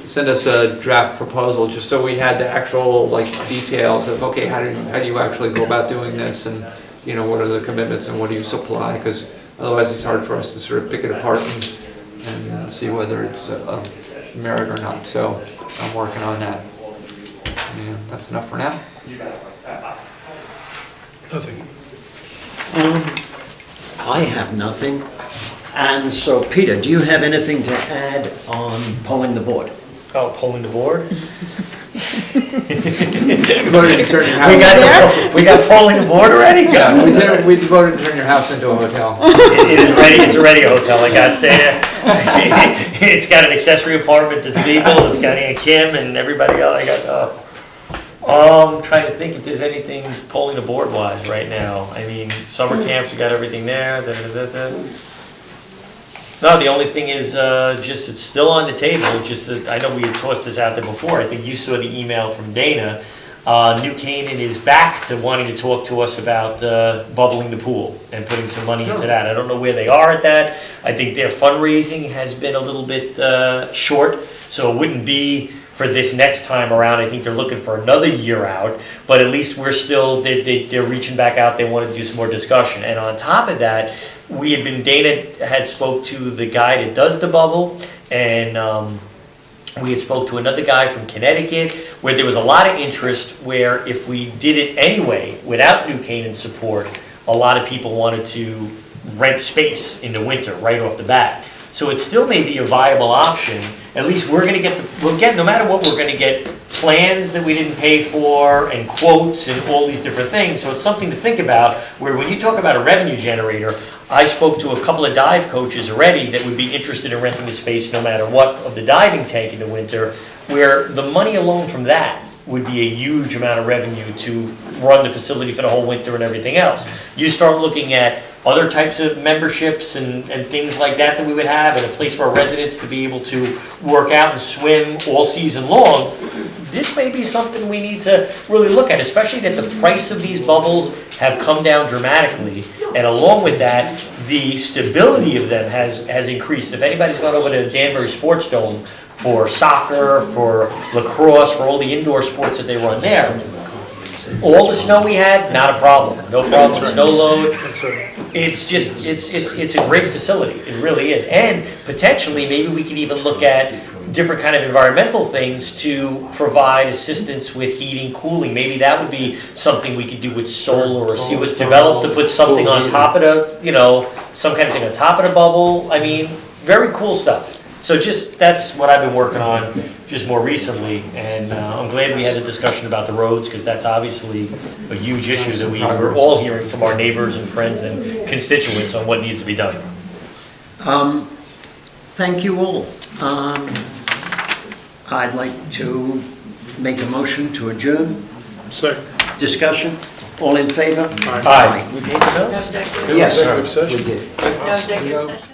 Send us a draft proposal, just so we had the actual details of, okay, how do you actually go about doing this, and what are the commitments and what do you supply? Because otherwise it's hard for us to sort of pick it apart and see whether it's a merit or not. So I'm working on that. Yeah, that's enough for now. nothing. I have nothing. And so, Peter, do you have anything to add on polling the board? Oh, polling the board? You voted to turn your house. We got polling the board already? Yeah, we voted to turn your house into a hotel. It is ready, it's already a hotel. I got there. It's got an accessory apartment that's legal, it's got Aunt Kim and everybody else. I got, I'm trying to think if there's anything polling the board wise right now. I mean, summer camps, we got everything there. No, the only thing is, just it's still on the table. Just that I know we had tossed this out there before. I think you saw the email from Dana. New Canaan is back to wanting to talk to us about bubbling the pool and putting some money into that. I don't know where they are at that. I think their fundraising has been a little bit short, so it wouldn't be for this next time around. I think they're looking for another year out, but at least we're still, they're reaching back out. They want to do some more discussion. And on top of that, Dana had spoke to the guy that does the bubble, and we had spoke to another guy from Connecticut, where there was a lot of interest, where if we did it anyway, without New Canaan support, a lot of people wanted to rent space in the winter right off the bat. So it still may be a viable option. At least we're going to get, no matter what, we're going to get plans that we didn't pay for and quotes and all these different things. So it's something to think about, where when you talk about a revenue generator, I spoke to a couple of dive coaches already that would be interested in renting the space no matter what of the diving tank in the winter, where the money alone from that would be a huge amount of revenue to run the facility for the whole winter and everything else. You start looking at other types of memberships and things like that we would have, and a place for our residents to be able to work out and swim all season long. This may be something we need to really look at, especially that the price of these bubbles have come down dramatically, and along with that, the stability of them has increased. If anybody's gone over to Danbury Sports Dome for soccer, for lacrosse, for all the indoor sports that they run there, all the snow we had, not a problem. No problem with snow load. It's just, it's a great facility. It really is. And potentially, maybe we could even look at different kind of environmental things to provide assistance with heating, cooling. Maybe that would be something we could do with solar or see what's developed to put something on top of the, you know, some kind of thing on top of the bubble. I mean, very cool stuff. So just, that's what I've been working on just more recently. And I'm glad we had a discussion about the roads because that's obviously a huge issue that we're all hearing from our neighbors and friends and constituents on what needs to be done. Thank you all. I'd like to make a motion to adjourn. Second. Discussion? All in favor? Aye. We paid the bills? No executive? Yes. Executive session? We did. No executive session?